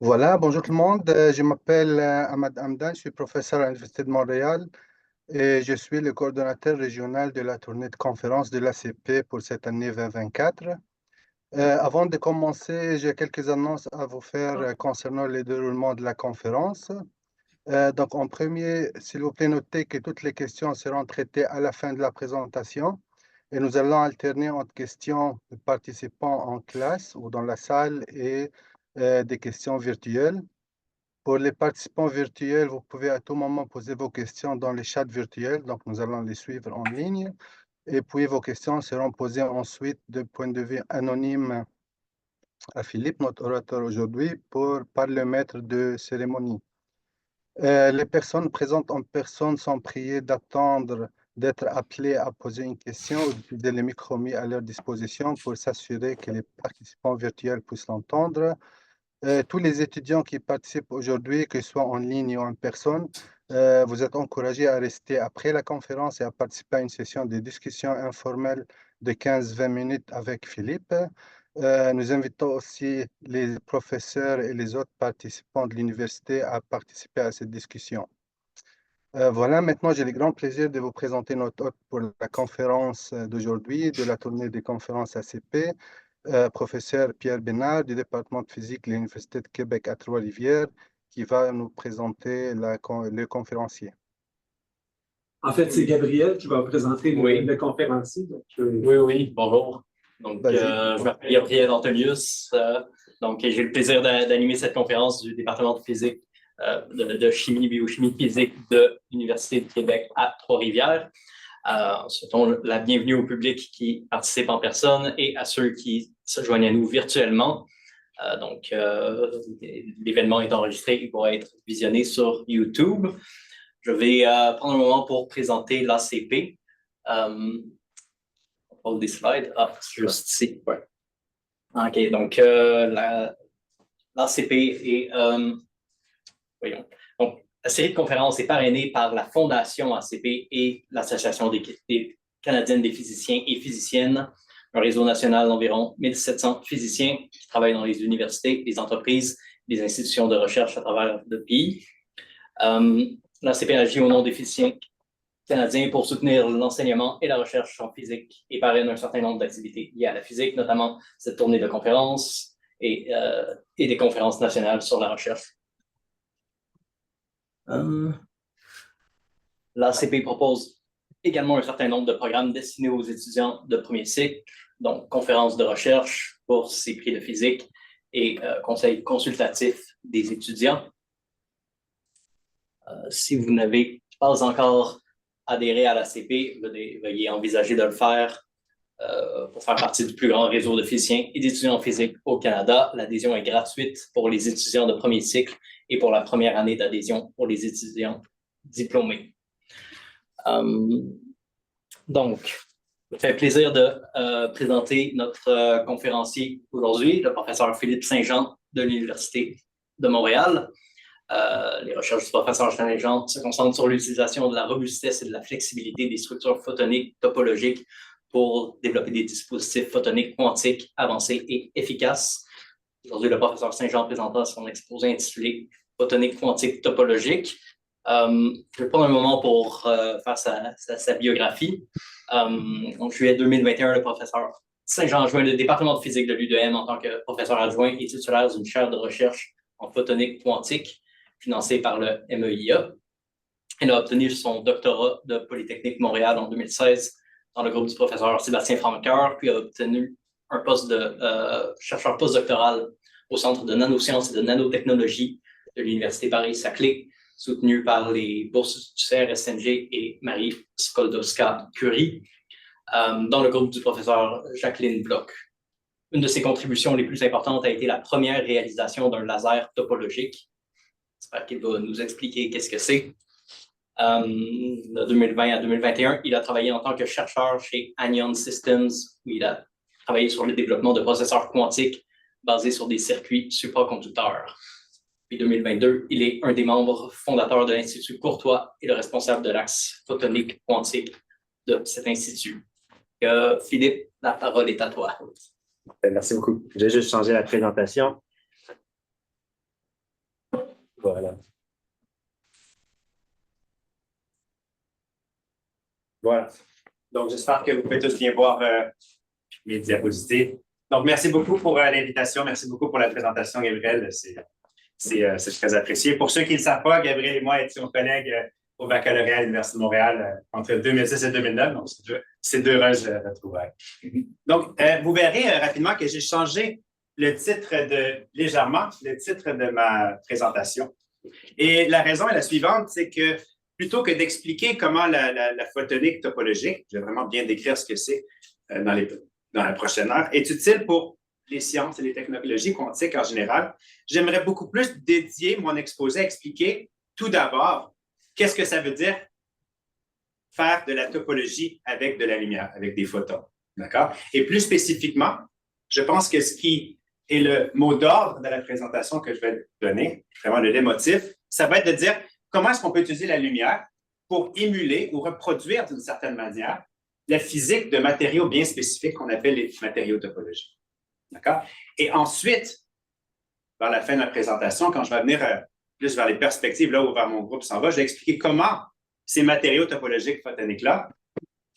Voilà, bonjour tout le monde. Je m'appelle Ahmad Hamdan, je suis professeur à l'Université de Montréal et je suis le coordonnateur régional de la tournée de conférences de l'ACP pour cette année 2024. Avant de commencer, j'ai quelques annonces à vous faire concernant le déroulement de la conférence. Donc, en premier, s'il vous plaît, notez que toutes les questions seront traitées à la fin de la présentation et nous allons alterner entre questions de participants en classe ou dans la salle et des questions virtuelles. Pour les participants virtuels, vous pouvez à tout moment poser vos questions dans les chats virtuels, donc nous allons les suivre en ligne. Et puis vos questions seront posées ensuite de point de vue anonyme à Philippe, notre orateur aujourd'hui, par le maître de cérémonie. Les personnes présentes en personne sont priées d'attendre d'être appelées à poser une question ou d'utiliser les micros mis à leur disposition pour s'assurer que les participants virtuels puissent l'entendre. Tous les étudiants qui participent aujourd'hui, que ce soit en ligne ou en personne, vous êtes encouragés à rester après la conférence et à participer à une session de discussion informelle de 15-20 minutes avec Philippe. Nous invitons aussi les professeurs et les autres participants de l'université à participer à cette discussion. Voilà, maintenant j'ai le grand plaisir de vous présenter notre hôte pour la conférence d'aujourd'hui, de la tournée des conférences ACP, professeur Pierre Bénard du département de physique de l'Université de Québec à Trois-Rivières, qui va nous présenter le conférencier. En fait, c'est Gabriel qui va présenter le conférencier. Oui, bonjour. Donc, Vas-y. je m'appelle Gabriel Antonius. Donc, j'ai le plaisir d'animer cette conférence du département de physique, de chimie, biochimie, physique de l'Université de Québec à Trois-Rivières. Souhaitons la bienvenue au public qui participe en personne et à ceux qui se joignent à nous virtuellement. L'événement est enregistré et pourra être visionné sur YouTube. Je vais prendre un moment pour présenter l'ACP. On parle des slides. Ah, c'est juste ici. Ouais. OK, donc l'ACP est... voyons. Donc, la série de conférences est parrainée par la Fondation ACP et l'Association des canadiennes des physiciens et physiciennes, un réseau national d'environ 1700 physiciens qui travaillent dans les universités, les entreprises, les institutions de recherche à travers le pays. L'ACP agit au nom des physiciens canadiens pour soutenir l'enseignement et la recherche en physique et parraine un certain nombre d'activités liées à la physique, notamment cette tournée de conférences et des conférences nationales sur la recherche. L'ACP propose également un certain nombre de programmes destinés aux étudiants de premier cycle, donc conférences de recherche, bourses et prix de physique et conseils consultatifs des étudiants. Si vous n'avez pas encore adhéré à l'ACP, veuillez envisager de le faire pour faire partie du plus grand réseau de physiciens et d'étudiants en physique au Canada. L'adhésion est gratuite pour les étudiants de premier cycle et pour la première année d'adhésion pour les étudiants diplômés. Donc, ça me fait plaisir de présenter notre conférencier aujourd'hui, le professeur Philippe Saint-Jean de l'Université de Montréal. Les recherches du professeur Saint-Jean se concentrent sur l'utilisation de la robustesse et de la flexibilité des structures photoniques topologiques pour développer des dispositifs photoniques quantiques avancés et efficaces. Aujourd'hui, le professeur Saint-Jean présentera son exposé intitulé « Photonique quantique topologique ». Je vais prendre un moment pour faire sa biographie. En juillet 2021, le professeur Saint-Jean rejoint le département de physique de l'UDM en tant que professeur adjoint et titulaire d'une chaire de recherche en photonique quantique financée par le MEIA. Il a obtenu son doctorat de Polytechnique Montréal en 2016 dans le groupe du professeur Sébastien Francoeur, puis a obtenu un poste de chercheur postdoctoral au Centre de nanosciences et de nanotechnologie de l'Université Paris-Saclay, soutenu par les bourses du CRSNG et Marie Sklodowska-Curie, dans le groupe du professeur Jacqueline Bloch. Une de ses contributions les plus importantes a été la première réalisation d'un laser topologique. J'espère qu'il va nous expliquer qu'est-ce que c'est. De 2020 à 2021, il a travaillé en tant que chercheur chez Anion Systems, où il a travaillé sur le développement de processeurs quantiques basés sur des circuits supraconducteurs. Depuis 2022, il est un des membres fondateurs de l'Institut Courtois et le responsable de l'axe photonique quantique de cet institut. Philippe, la parole est à toi. Merci beaucoup. Je vais juste changer la présentation. Voilà. Donc, j'espère que vous pouvez tous bien voir mes diapositives. Donc, merci beaucoup pour l'invitation. Merci beaucoup pour la présentation, Gabriel. C'est très apprécié. Pour ceux qui ne le savent pas, Gabriel et moi étions collègues au baccalauréat à l'Université de Montréal entre 2006 et 2009. Donc, c'est deux heureuses retrouvailles. Donc, vous verrez rapidement que j'ai changé légèrement le titre de ma présentation. Et la raison est la suivante, c'est que plutôt que d'expliquer comment la photonique topologique, je vais vraiment bien décrire ce que c'est dans la prochaine heure, est utile pour les sciences et les technologies quantiques en général, j'aimerais beaucoup plus dédier mon exposé à expliquer tout d'abord qu'est-ce que ça veut dire faire de la topologie avec de la lumière, avec des photons. D'accord? Et plus spécifiquement, je pense que ce qui est le mot d'ordre de la présentation que je vais donner, vraiment le leitmotiv, ça va être de dire comment est-ce qu'on peut utiliser la lumière pour émuler ou reproduire d'une certaine manière la physique de matériaux bien spécifiques qu'on appelle les matériaux topologiques. D'accord? Et ensuite, vers la fin de la présentation, quand je vais venir plus vers les perspectives, là où vers mon groupe s'en va, je vais expliquer comment ces matériaux topologiques photoniques-là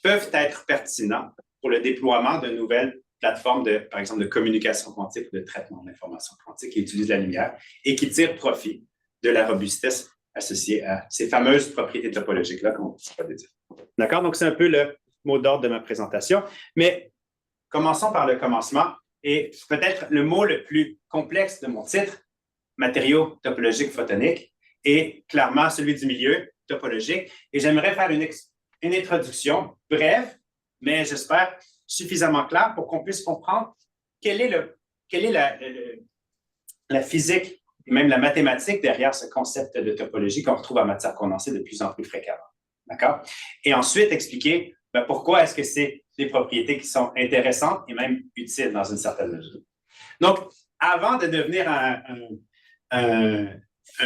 peuvent être pertinents pour le déploiement de nouvelles plateformes, par exemple, de communication quantique ou de traitement d'informations quantiques qui utilisent la lumière et qui tirent profit de la robustesse associée à ces fameuses propriétés topologiques-là qu'on va dire. D'accord? Donc, c'est un peu le mot d'ordre de ma présentation. Mais commençons par le commencement et peut-être le mot le plus complexe de mon titre, matériaux topologiques photoniques, est clairement celui du milieu topologique. Et j'aimerais faire une introduction brève, mais j'espère suffisamment claire pour qu'on puisse comprendre quelle est la physique et même la mathématique derrière ce concept de topologie qu'on retrouve en matière condensée de plus en plus fréquemment. D'accord? Et ensuite, expliquer pourquoi est-ce que c'est des propriétés qui sont intéressantes et même utiles dans une certaine mesure. Donc, avant de devenir un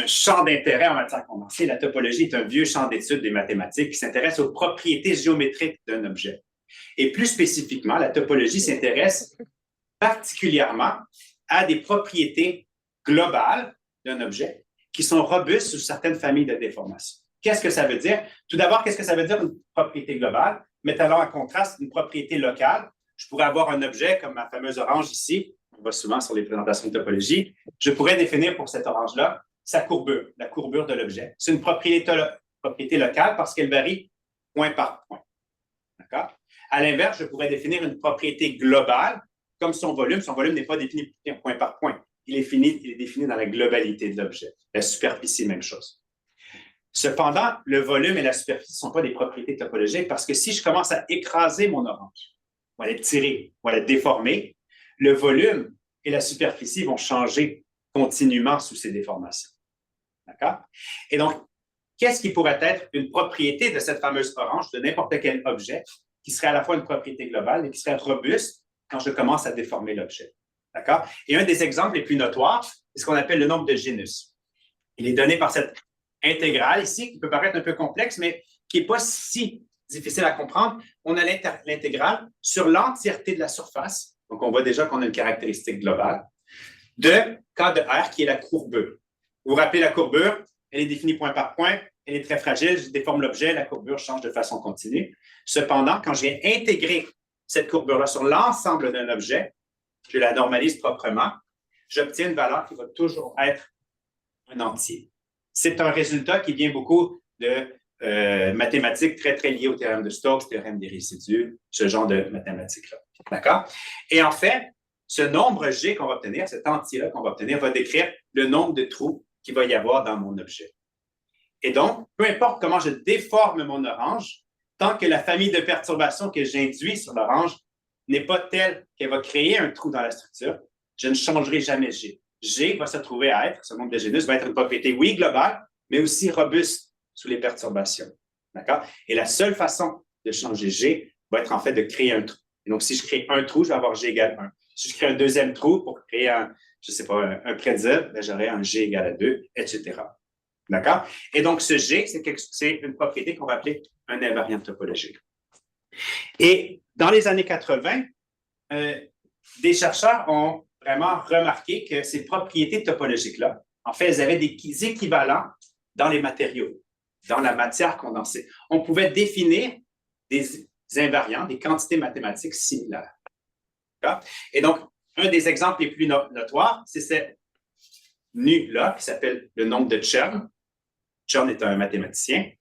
champ d'intérêt en matière condensée, la topologie est un vieux champ d'études des mathématiques qui s'intéresse aux propriétés géométriques d'un objet. Et plus spécifiquement, la topologie s'intéresse particulièrement à des propriétés globales d'un objet qui sont robustes sous certaines familles de déformations. Qu'est-ce que ça veut dire? Tout d'abord, qu'est-ce que ça veut dire une propriété globale? Mettons en contraste une propriété locale. Je pourrais avoir un objet comme ma fameuse orange ici. On va souvent sur les présentations de topologie. Je pourrais définir pour cette orange-là sa courbure, la courbure de l'objet. C'est une propriété locale parce qu'elle varie point par point. D'accord? À l'inverse, je pourrais définir une propriété globale comme son volume. Son volume n'est pas défini point par point. Il est défini dans la globalité de l'objet. La superficie, même chose. Cependant, le volume et la superficie ne sont pas des propriétés topologiques parce que si je commence à écraser mon orange, on va la tirer, on va la déformer, le volume et la superficie vont changer continuellement sous ces déformations. D'accord? Et donc, qu'est-ce qui pourrait être une propriété de cette fameuse orange, de n'importe quel objet, qui serait à la fois une propriété globale et qui serait robuste quand je commence à déformer l'objet? D'accord? Et un des exemples les plus notoires, c'est ce qu'on appelle le nombre de Génus. Il est donné par cette intégrale ici, qui peut paraître un peu complexe, mais qui n'est pas si difficile à comprendre. On a l'intégrale sur l'entièreté de la surface. Donc, on voit déjà qu'on a une caractéristique globale de K de R, qui est la courbure. Vous vous rappelez la courbure? Elle est définie point par point. Elle est très fragile. Je déforme l'objet, la courbure change de façon continue. Cependant, quand je viens intégrer cette courbure-là sur l'ensemble d'un objet, je la normalise proprement, j'obtiens une valeur qui va toujours être un entier. C'est un résultat qui vient beaucoup de mathématiques très, très liées au théorème de Stokes, théorème des résidus, ce genre de mathématiques-là. D'accord? Et en fait, ce nombre G qu'on va obtenir, cet entier-là qu'on va obtenir, va décrire le nombre de trous qu'il va y avoir dans mon objet. Et donc, peu importe comment je déforme mon orange, tant que la famille de perturbations que j'induis sur l'orange n'est pas telle qu'elle va créer un trou dans la structure, je ne changerai jamais G. G va se trouver à être, ce nombre de Génus va être une propriété, oui, globale, mais aussi robuste sous les perturbations. D'accord? Et la seule façon de changer G va être en fait de créer un trou. Et donc, si je crée un trou, je vais avoir G égale 1. Si je crée un deuxième trou pour créer un pretzel, j'aurai un G égale à 2, etc. D'accord? Et donc, ce G, c'est une propriété qu'on va appeler un invariant topologique. Et dans les années 80, des chercheurs ont vraiment remarqué que ces propriétés topologiques-là, en fait, elles avaient des équivalents dans les matériaux, dans la matière condensée. On pouvait définir des invariants, des quantités mathématiques similaires. Et donc, un des exemples les plus notoires, c'est cette nu-là, qui s'appelle le nombre de Chern. Chern est un mathématicien.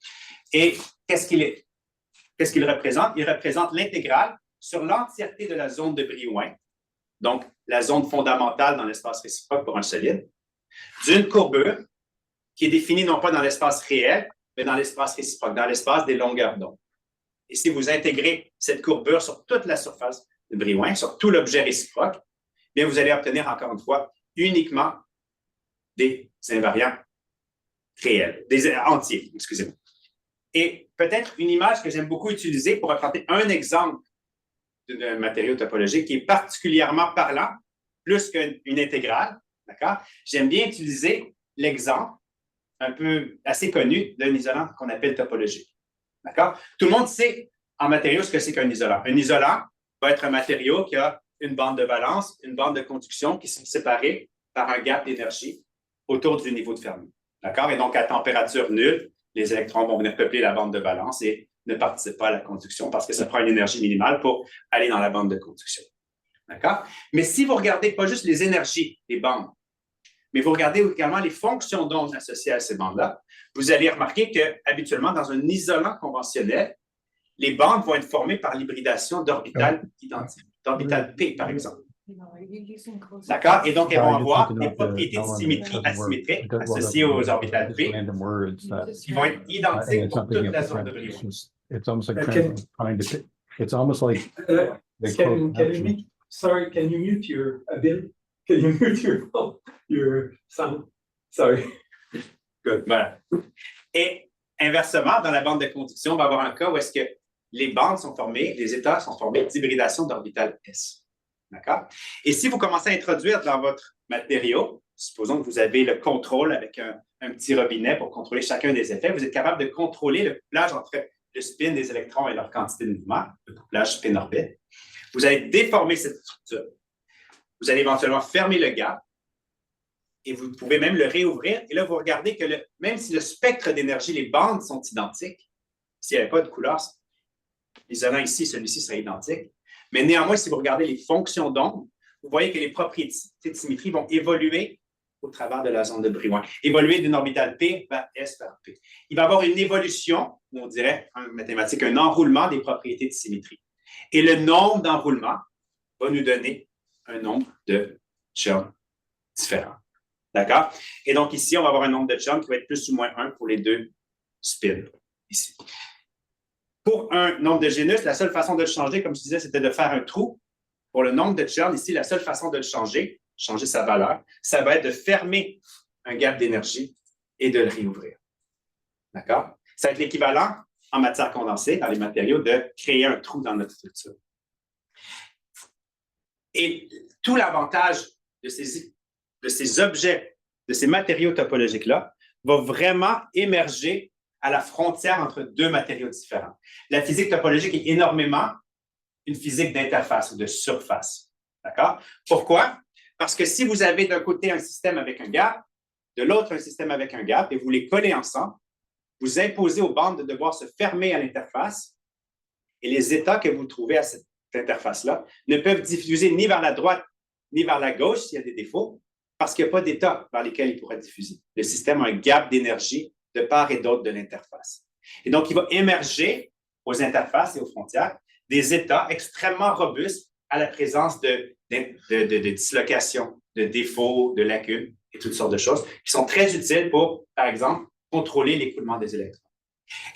Et qu'est-ce qu'il représente? Il représente l'intégrale sur l'entièreté de la zone de Brillouin, donc la zone fondamentale dans l'espace réciproque pour un solide, d'une courbure qui est définie non pas dans l'espace réel, mais dans l'espace réciproque, dans l'espace des longueurs d'onde. Et si vous intégrez cette courbure sur toute la surface de Brillouin, sur tout l'objet réciproque, bien, vous allez obtenir, encore une fois, uniquement des invariants réels, des entiers, excusez-moi. Et peut-être une image que j'aime beaucoup utiliser pour raconter un exemple d'un matériau topologique qui est particulièrement parlant, plus qu'une intégrale, d'accord? J'aime bien utiliser l'exemple un peu assez connu d'un isolant qu'on appelle topologique, d'accord? Tout le monde sait en matériaux ce que c'est qu'un isolant. Un isolant va être un matériau qui a une bande de valence, une bande de conduction qui sont séparées par un gap d'énergie autour du niveau de Fermi, d'accord? Et donc, à température nulle, les électrons vont venir peupler la bande de valence et ne participent pas à la conduction parce que ça prend une énergie minimale pour aller dans la bande de conduction. D'accord? Mais si vous regardez pas juste les énergies des bandes, mais vous regardez également les fonctions d'onde associées à ces bandes-là, vous allez remarquer qu'habituellement, dans un isolant conventionnel, les bandes vont être formées par l'hybridation d'orbitales identiques, d'orbitales P, par exemple. D'accord? Et donc, elles vont avoir des propriétés de symétrie asymétriques associées aux orbitales P qui vont être identiques pour toute la zone de Brillouin. It's almost like it's almost like Sorry, can you mute your Bill? Can you mute your sound? Sorry. Good. Voilà. Et inversement, dans la bande de conduction, on va avoir un cas où est-ce que les bandes sont formées, les états sont formés d'hybridation d'orbitales S. D'accord? Et si vous commencez à introduire dans votre matériau, supposons que vous avez le contrôle avec un petit robinet pour contrôler chacun des effets, vous êtes capable de contrôler le couplage entre le spin des électrons et leur quantité de mouvement, le couplage spin-orbite. Vous allez déformer cette structure. Vous allez éventuellement fermer le gap et vous pouvez même le réouvrir. Et là, vous regardez que même si le spectre d'énergie, les bandes sont identiques, s'il n'y avait pas de couleur, l'isolant ici, celui-ci serait identique. Mais néanmoins, si vous regardez les fonctions d'onde, vous voyez que les propriétés de symétrie vont évoluer au travers de la zone de Brillouin. Évoluer d'une orbitale P vers S vers P. Il va y avoir une évolution, on dirait en mathématiques, un enroulement des propriétés de symétrie. Et le nombre d'enroulements va nous donner un nombre de Chern différents. D'accord? Et donc ici, on va avoir un nombre de Chern qui va être plus ou moins 1 pour les deux spins ici. Pour un nombre de Génus, la seule façon de le changer, comme je disais, c'était de faire un trou. Pour le nombre de Chern, ici, la seule façon de le changer sa valeur, ça va être de fermer un gap d'énergie et de le réouvrir. D'accord? Ça va être l'équivalent en matière condensée, dans les matériaux, de créer un trou dans notre structure. Et tout l'avantage de ces objets, de ces matériaux topologiques-là, va vraiment émerger à la frontière entre deux matériaux différents. La physique topologique est énormément une physique d'interface ou de surface. D'accord? Pourquoi? Parce que si vous avez d'un côté un système avec un gap, de l'autre un système avec un gap, et vous les collez ensemble, vous imposez aux bandes de devoir se fermer à l'interface, et les états que vous trouvez à cette interface-là ne peuvent diffuser ni vers la droite ni vers la gauche s'il y a des défauts, parce qu'il n'y a pas d'états vers lesquels ils pourraient diffuser. Le système a un gap d'énergie de part et d'autre de l'interface. Et donc, il va émerger aux interfaces et aux frontières des états extrêmement robustes à la présence de dislocations, de défauts, de lacunes et toutes sortes de choses qui sont très utiles pour, par exemple, contrôler l'écoulement des électrons.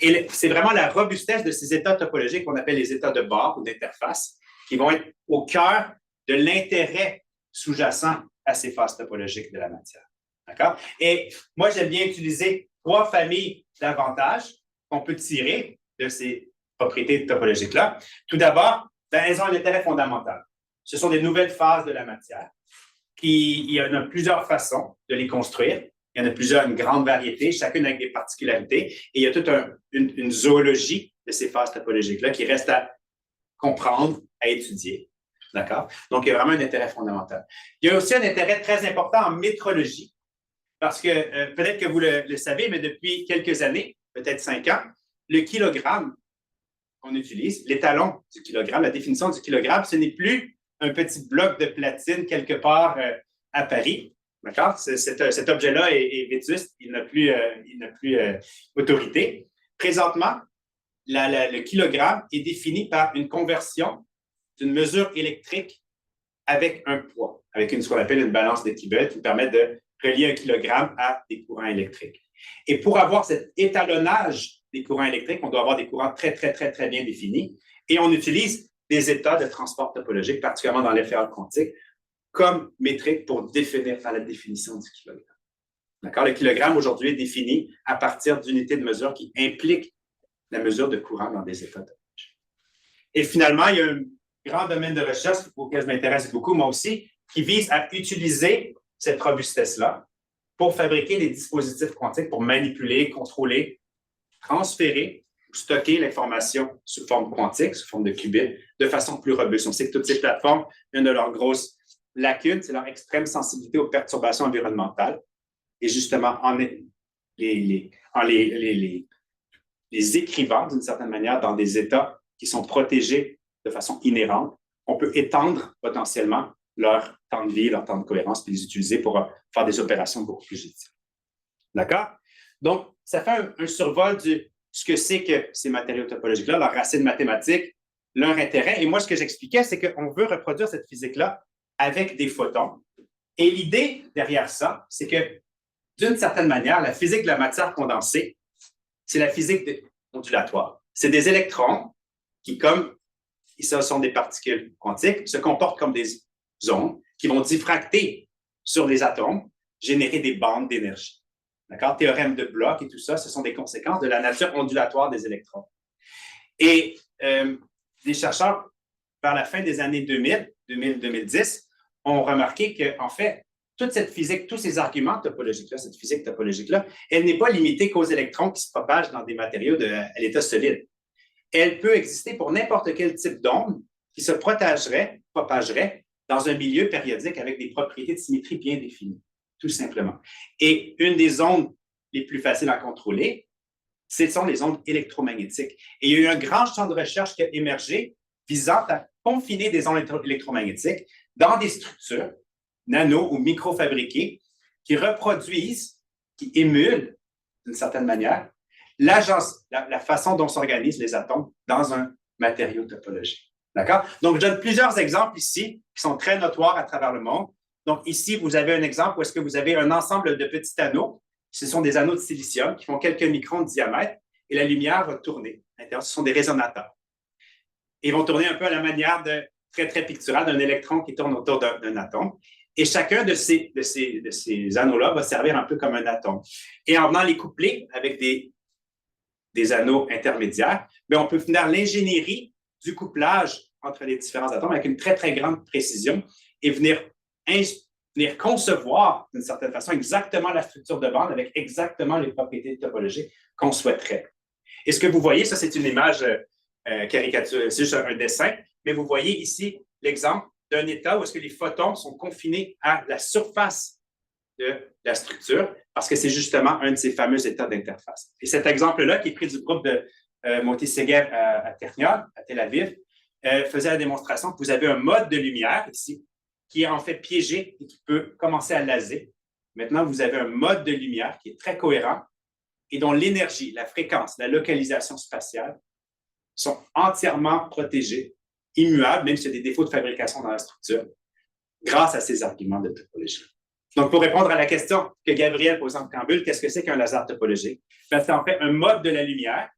Et c'est vraiment la robustesse de ces états topologiques qu'on appelle les états de bord ou d'interface qui vont être au cœur de l'intérêt sous-jacent à ces phases topologiques de la matière. D'accord? Et moi, j'aime bien utiliser 3 familles d'avantages qu'on peut tirer de ces propriétés topologiques-là. Tout d'abord, elles ont un intérêt fondamental. Ce sont des nouvelles phases de la matière. Il y en a plusieurs façons de les construire. Il y en a plusieurs, une grande variété, chacune avec des particularités. Et il y a toute une zoologie de ces phases topologiques-là qui reste à comprendre, à étudier. D'accord? Donc, il y a vraiment un intérêt fondamental. Il y a aussi un intérêt très important en métrologie, parce que peut-être que vous le savez, mais depuis quelques années, peut-être 5 ans, le kilogramme qu'on utilise, l'étalon du kilogramme, la définition du kilogramme, ce n'est plus un petit bloc de platine quelque part à Paris. D'accord? Cet objet-là est vétuste, il n'a plus autorité. Présentement, le kilogramme est défini par une conversion d'une mesure électrique avec un poids, avec ce qu'on appelle une balance d'équilibre qui permet de relier un kilogramme à des courants électriques. Et pour avoir cet étalonnage des courants électriques, on doit avoir des courants très, très, très, très bien définis. Et on utilise des états de transport topologique, particulièrement dans l'effet quantique, comme métrique pour définir la définition du kilogramme. D'accord? Le kilogramme aujourd'hui est défini à partir d'unités de mesure qui impliquent la mesure de courant dans des états topologiques. Et finalement, il y a un grand domaine de recherche auquel je m'intéresse beaucoup, moi aussi, qui vise à utiliser cette robustesse-là pour fabriquer des dispositifs quantiques pour manipuler, contrôler, transférer ou stocker l'information sous forme quantique, sous forme de qubits, de façon plus robuste. On sait que toutes ces plateformes, une de leurs grosses lacunes, c'est leur extrême sensibilité aux perturbations environnementales. Et justement, en les écrivant d'une certaine manière dans des états qui sont protégés de façon inhérente, on peut étendre potentiellement leur temps de vie, leur temps de cohérence, puis les utiliser pour faire des opérations beaucoup plus utiles. D'accord? Donc, ça fait un survol de ce que c'est que ces matériaux topologiques-là, leurs racines mathématiques, leur intérêt. Et moi, ce que j'expliquais, c'est qu'on veut reproduire cette physique-là avec des photons. Et l'idée derrière ça, c'est que, d'une certaine manière, la physique de la matière condensée, c'est la physique ondulatoire. C'est des électrons qui, comme ce sont des particules quantiques, se comportent comme des ondes qui vont diffracter sur les atomes, générer des bandes d'énergie. D'accord? Théorème de Bloch et tout ça, ce sont des conséquences de la nature ondulatoire des électrons. Et des chercheurs, vers la fin des années 2000-2010, ont remarqué qu'en fait, toute cette physique, tous ces arguments topologiques-là, cette physique topologique-là, elle n'est pas limitée qu'aux électrons qui se propagent dans des matériaux à l'état solide. Elle peut exister pour n'importe quel type d'onde qui se propagerait dans un milieu périodique avec des propriétés de symétrie bien définies, tout simplement. Et une des ondes les plus faciles à contrôler, ce sont les ondes électromagnétiques. Et il y a eu un grand champ de recherche qui a émergé visant à confiner des ondes électromagnétiques dans des structures nano ou micro-fabriquées qui reproduisent, qui émulent, d'une certaine manière, la façon dont s'organisent les atomes dans un matériau topologique. D'accord? Donc, je donne plusieurs exemples ici qui sont très notoires à travers le monde. Donc, ici, vous avez un exemple où est-ce que vous avez un ensemble de petits anneaux. Ce sont des anneaux de silicium qui font quelques microns de diamètre et la lumière va tourner. Ce sont des résonateurs. Ils vont tourner un peu à la manière très, très picturale d'un électron qui tourne autour d'un atome. Et chacun de ces anneaux-là va servir un peu comme un atome. Et en venant les coupler avec des anneaux intermédiaires, on peut faire l'ingénierie du couplage entre les différents atomes avec une très, très grande précision et venir concevoir, d'une certaine façon, exactement la structure de bande avec exactement les propriétés topologiques qu'on souhaiterait. Et ce que vous voyez, ça, c'est une image caricature, c'est juste un dessin, mais vous voyez ici l'exemple d'un état où est-ce que les photons sont confinés à la surface de la structure parce que c'est justement un de ces fameux états d'interface. Et cet exemple-là, qui est pris du groupe de Moti Segev à Technion, à Tel Aviv, faisait la démonstration que vous avez un mode de lumière ici qui est en fait piégé et qui peut commencer à laser. Maintenant, vous avez un mode de lumière qui est très cohérent et dont l'énergie, la fréquence, la localisation spatiale sont entièrement protégés, immuables, même s'il y a des défauts de fabrication dans la structure, grâce à ces arguments de topologie. Donc, pour répondre à la question que Gabriel pose en préambule, qu'est-ce que c'est qu'un laser topologique? C'est en fait un mode de la lumière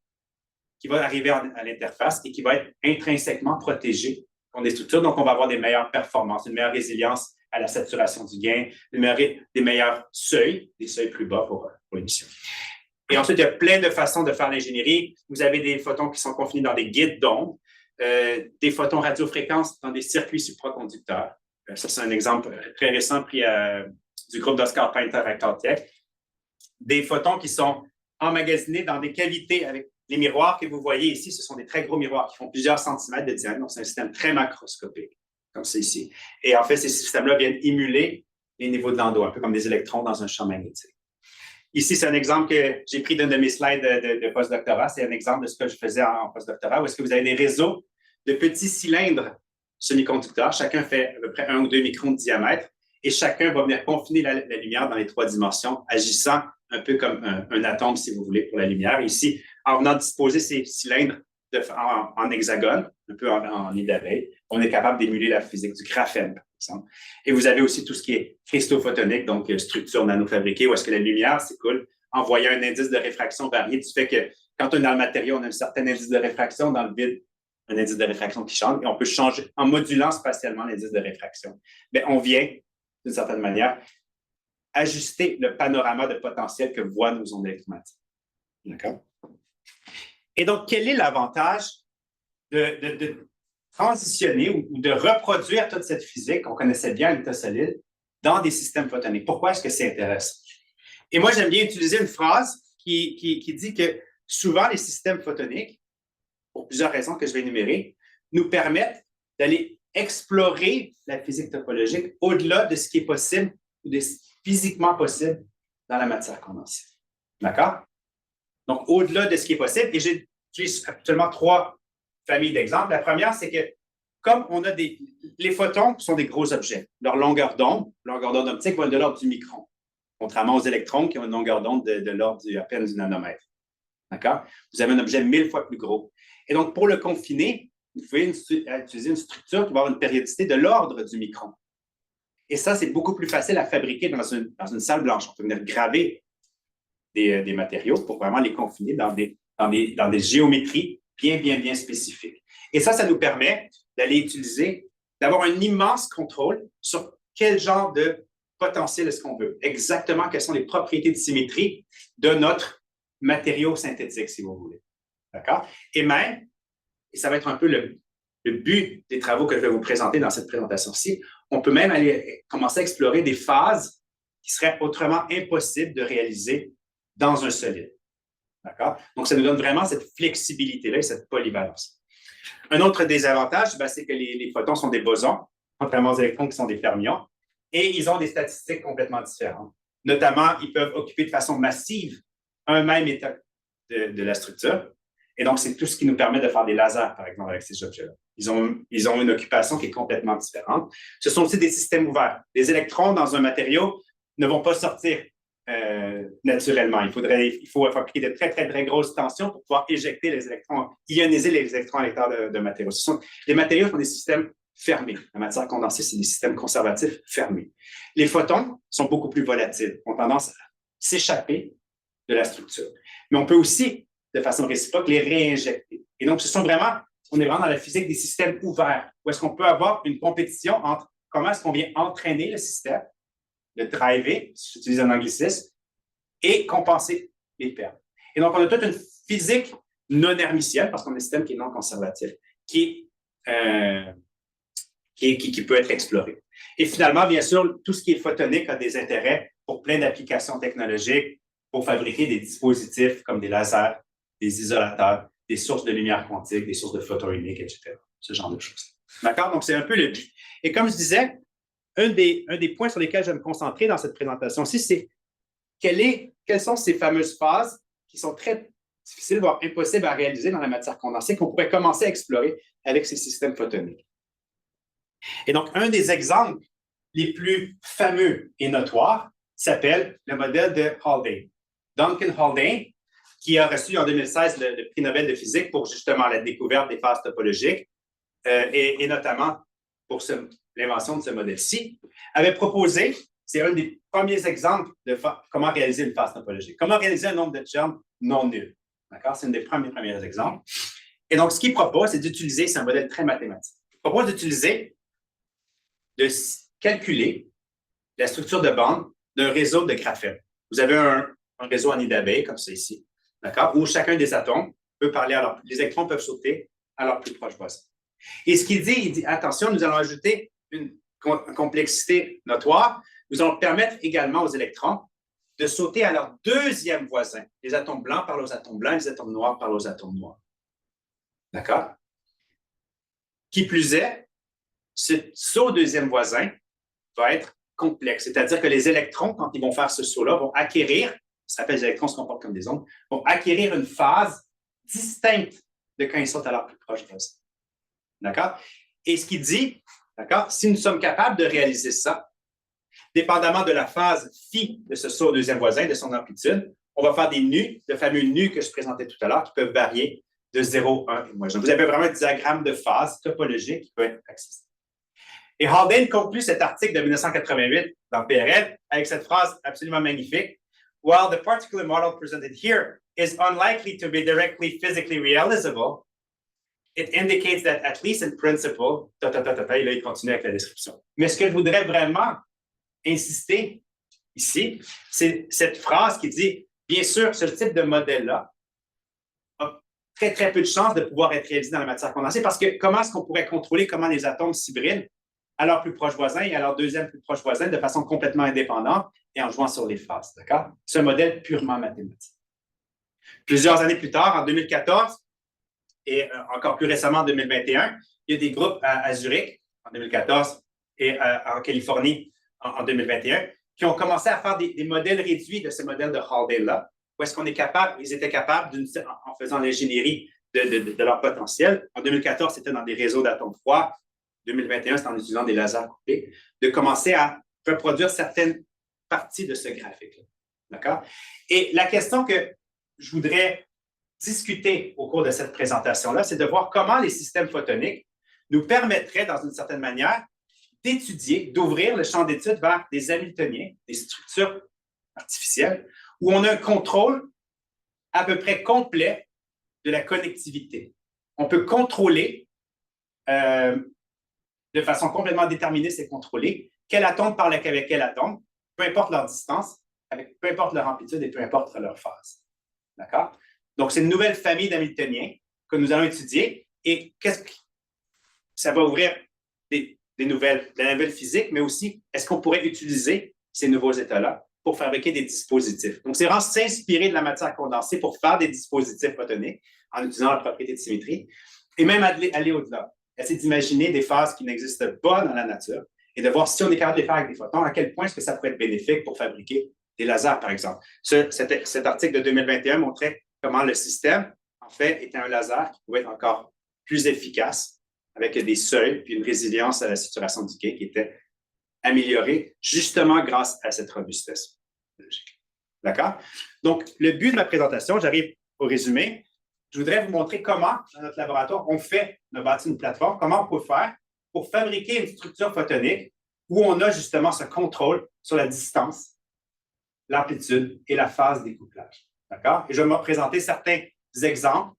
qui va arriver à l'interface et qui va être intrinsèquement protégé dans des structures. Donc, on va avoir des meilleures performances, une meilleure résilience à la saturation du gain, des meilleurs seuils, des seuils plus bas pour l'émission. Et ensuite, il y a plein de façons de faire l'ingénierie. Vous avez des photons qui sont confinés dans des guides d'ondes, des photons radiofréquences dans des circuits supraconducteurs. Ça, c'est un exemple très récent pris du groupe d'Oscar Painter à Caltech. Des photons qui sont emmagasinés dans des cavités avec les miroirs que vous voyez ici. Ce sont des très gros miroirs qui font plusieurs centimètres de diamètre. Donc, c'est un système très macroscopique, comme c'est ici. Et en fait, ces systèmes-là viennent émuler les niveaux de Landau, un peu comme des électrons dans un champ magnétique. Ici, c'est un exemple que j'ai pris d'une de mes slides de postdoctorat. C'est un exemple de ce que je faisais en postdoctorat, où est-ce que vous avez des réseaux de petits cylindres semi-conducteurs. Chacun fait à peu près 1 ou 2 microns de diamètre et chacun va venir confiner la lumière dans les 3 dimensions, agissant un peu comme un atome, si vous voulez, pour la lumière. Ici, en venant disposer ces cylindres en hexagone, un peu en nid d'abeille, on est capable d'émuler la physique du graphène, par exemple. Et vous avez aussi tout ce qui est cristaux photoniques, donc structure nanofabriquée, où est-ce que la lumière s'écoule en voyant un indice de réfraction varié du fait que quand on est dans le matériau, on a un certain indice de réfraction, dans le vide, un indice de réfraction qui change, et on peut changer en modulant spatialement l'indice de réfraction. Mais on vient, d'une certaine manière, ajuster le panorama de potentiel que voient nos ondes électromagnétiques. D'accord? Et donc, quel est l'avantage de transitionner ou de reproduire toute cette physique qu'on connaissait bien à l'état solide dans des systèmes photoniques? Pourquoi est-ce que c'est intéressant? Et moi, j'aime bien utiliser une phrase qui dit que souvent, les systèmes photoniques, pour plusieurs raisons que je vais énumérer, nous permettent d'aller explorer la physique topologique au-delà de ce qui est possible ou de ce qui est physiquement possible dans la matière condensée. D'accord? Donc, au-delà de ce qui est possible, et j'ai actuellement 3 familles d'exemples. La première, c'est que comme on a les photons sont des gros objets, leur longueur d'onde optique va de l'ordre du micron, contrairement aux électrons qui ont une longueur d'onde de l'ordre à peine du nanomètre. D'accord? Vous avez un objet 1000 fois plus gros. Et donc, pour le confiner, vous pouvez utiliser une structure qui va avoir une périodicité de l'ordre du micron. Et ça, c'est beaucoup plus facile à fabriquer dans une salle blanche. On peut venir graver des matériaux pour vraiment les confiner dans des géométries bien spécifiques. Et ça nous permet d'avoir un immense contrôle sur quel genre de potentiel est-ce qu'on veut. Exactement quelles sont les propriétés de symétrie de notre matériau synthétique, si vous voulez. D'accord? Et même, et ça va être un peu le but des travaux que je vais vous présenter dans cette présentation-ci, on peut même aller commencer à explorer des phases qui seraient autrement impossibles de réaliser dans un solide. D'accord? Donc, ça nous donne vraiment cette flexibilité-là et cette polyvalence. Un autre désavantage, c'est que les photons sont des bosons, contrairement aux électrons qui sont des fermions, et ils ont des statistiques complètement différentes. Notamment, ils peuvent occuper de façon massive un même état de la structure. Et donc, c'est tout ce qui nous permet de faire des lasers, par exemple, avec ces objets-là. Ils ont une occupation qui est complètement différente. Ce sont aussi des systèmes ouverts. Les électrons dans un matériau ne vont pas sortir naturellement. Il faut appliquer de très grosses tensions pour pouvoir éjecter les électrons, ioniser les électrons à l'intérieur de matériaux. Les matériaux sont des systèmes fermés. La matière condensée, c'est des systèmes conservatifs fermés. Les photons sont beaucoup plus volatiles, ont tendance à s'échapper de la structure. Mais on peut aussi, de façon réciproque, les réinjecter. Et donc, on est vraiment dans la physique des systèmes ouverts, où est-ce qu'on peut avoir une compétition entre comment est-ce qu'on vient entraîner le système, le driver, si j'utilise un anglicisme, et compenser les pertes. Et donc, on a toute une physique non hermitienne, parce qu'on a un système qui est non conservatif, qui peut être exploré. Et finalement, bien sûr, tout ce qui est photonique a des intérêts pour plein d'applications technologiques, pour fabriquer des dispositifs comme des lasers, des isolateurs, des sources de lumière quantique, des sources de photons uniques, etc. Ce genre de choses. D'accord? Donc, c'est un peu le but. Et comme je disais, un des points sur lesquels je vais me concentrer dans cette présentation-ci, c'est quelles sont ces fameuses phases qui sont très difficiles, voire impossibles à réaliser dans la matière condensée, qu'on pourrait commencer à explorer avec ces systèmes photoniques. Et donc, un des exemples les plus fameux et notoires s'appelle le modèle de Haldane. Duncan Haldane, qui a reçu en 2016 le prix Nobel de physique pour justement la découverte des phases topologiques et notamment pour l'invention de ce modèle-ci, avait proposé, c'est un des premiers exemples de comment réaliser une phase topologique, comment réaliser un nombre de termes non nul. D'accord? C'est un des premiers exemples. Et donc, ce qu'il propose, c'est d'utiliser, c'est un modèle très mathématique, il propose de calculer la structure de bande d'un réseau de graphène. Vous avez un réseau en nid d'abeille, comme ça ici, d'accord, où chacun des atomes peut parler, les électrons peuvent sauter à leur plus proche voisin. Et ce qu'il dit, attention, nous allons ajouter une complexité notoire. Nous allons permettre également aux électrons de sauter à leur deuxième voisin. Les atomes blancs parlent aux atomes blancs, les atomes noirs parlent aux atomes noirs. D'accord? Qui plus est, ce saut au deuxième voisin va être complexe. C'est-à-dire que les électrons, quand ils vont faire ce saut-là, vont acquérir ça s'appelle les électrons se comportent comme des ondes, vont acquérir une phase distincte de quand ils sont à leur plus proche voisin. D'accord? Et ce qu'il dit, d'accord, si nous sommes capables de réaliser ça, dépendamment de la phase phi de ce saut au deuxième voisin, de son amplitude, on va faire des nus, le fameux nus que je présentais tout à l'heure, qui peuvent varier de 0, 1 et moins. Donc, vous avez vraiment un diagramme de phase topologique qui peut être accessible. Et Haldane conclut cet article de 1988 dans PRL avec cette phrase absolument magnifique. While the particular model presented here is unlikely to be directly physically realizable, it indicates that at least in principle, et là, il continue avec la description. Mais ce que je voudrais vraiment insister ici, c'est cette phrase qui dit, bien sûr, ce type de modèle-là a très, très peu de chances de pouvoir être réalisé dans la matière condensée parce que comment est-ce qu'on pourrait contrôler comment les atomes s'hybrident à leur plus proche voisin et à leur deuxième plus proche voisin de façon complètement indépendante et en jouant sur les phases, d'accord? C'est un modèle purement mathématique. Plusieurs années plus tard, en 2014 et encore plus récemment en 2021, il y a des groupes à Zurich en 2014 et en Californie en 2021 qui ont commencé à faire des modèles réduits de ce modèle de Haldane-là, où est-ce qu'on est capable, ils étaient capables, en faisant l'ingénierie de leur potentiel. En 2014, c'était dans des réseaux d'atomes froids. 2021, c'est en utilisant des lasers coupés, de commencer à reproduire certaines parties de ce graphique-là. D'accord? Et la question que je voudrais discuter au cours de cette présentation-là, c'est de voir comment les systèmes photoniques nous permettraient, dans une certaine manière, d'étudier, d'ouvrir le champ d'étude vers des Hamiltoniens, des structures artificielles, où on a un contrôle à peu près complet de la connectivité. On peut contrôler de façon complètement déterminée, c'est contrôlé, quel atome parle avec quel atome, peu importe leur distance, peu importe leur amplitude et peu importe leur phase. D'accord? Donc, c'est une nouvelle famille d'Hamiltoniens que nous allons étudier et ça va ouvrir de la nouvelle physique, mais aussi, est-ce qu'on pourrait utiliser ces nouveaux états-là pour fabriquer des dispositifs? Donc, c'est vraiment s'inspirer de la matière condensée pour faire des dispositifs photoniques en utilisant la propriété de symétrie et même aller au-delà. Essayer d'imaginer des phases qui n'existent pas dans la nature et de voir si on est capable de les faire avec des photons, à quel point est-ce que ça pourrait être bénéfique pour fabriquer des lasers, par exemple. Cet article de 2021 montrait comment le système, en fait, était un laser qui pouvait être encore plus efficace avec des seuils puis une résilience à la saturation du quai qui était améliorée justement grâce à cette robustesse logique. D'accord? Donc, le but de ma présentation, j'arrive au résumé. Je voudrais vous montrer comment, dans notre laboratoire, on a bâti une plateforme, comment on peut faire pour fabriquer une structure photonique où on a justement ce contrôle sur la distance, l'amplitude et la phase des couplages. D'accord? Et je vais me présenter certains exemples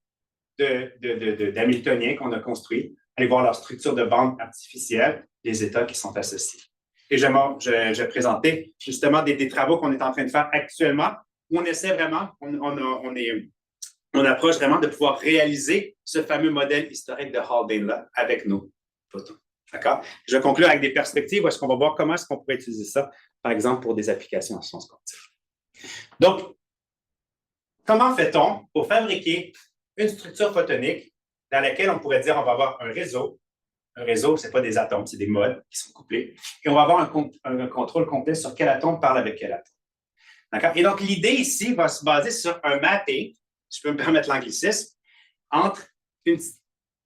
d'Hamiltoniens qu'on a construits, aller voir leur structure de bande artificielle, les états qui sont associés. Et je vais présenter justement des travaux qu'on est en train de faire actuellement où on essaie vraiment, on approche vraiment de pouvoir réaliser ce fameux modèle historique de Haldane-là avec nos photons. D'accord? Je vais conclure avec des perspectives où est-ce qu'on va voir comment est-ce qu'on pourrait utiliser ça, par exemple, pour des applications en sciences quantiques. Donc, comment fait-on pour fabriquer une structure photonique dans laquelle on pourrait dire on va avoir un réseau. Un réseau, ce n'est pas des atomes, c'est des modes qui sont couplés. Et on va avoir un contrôle complet sur quel atome parle avec quel atome. D'accord? Et donc, l'idée ici va se baser sur un mapping, si je peux me permettre l'anglicisme, entre une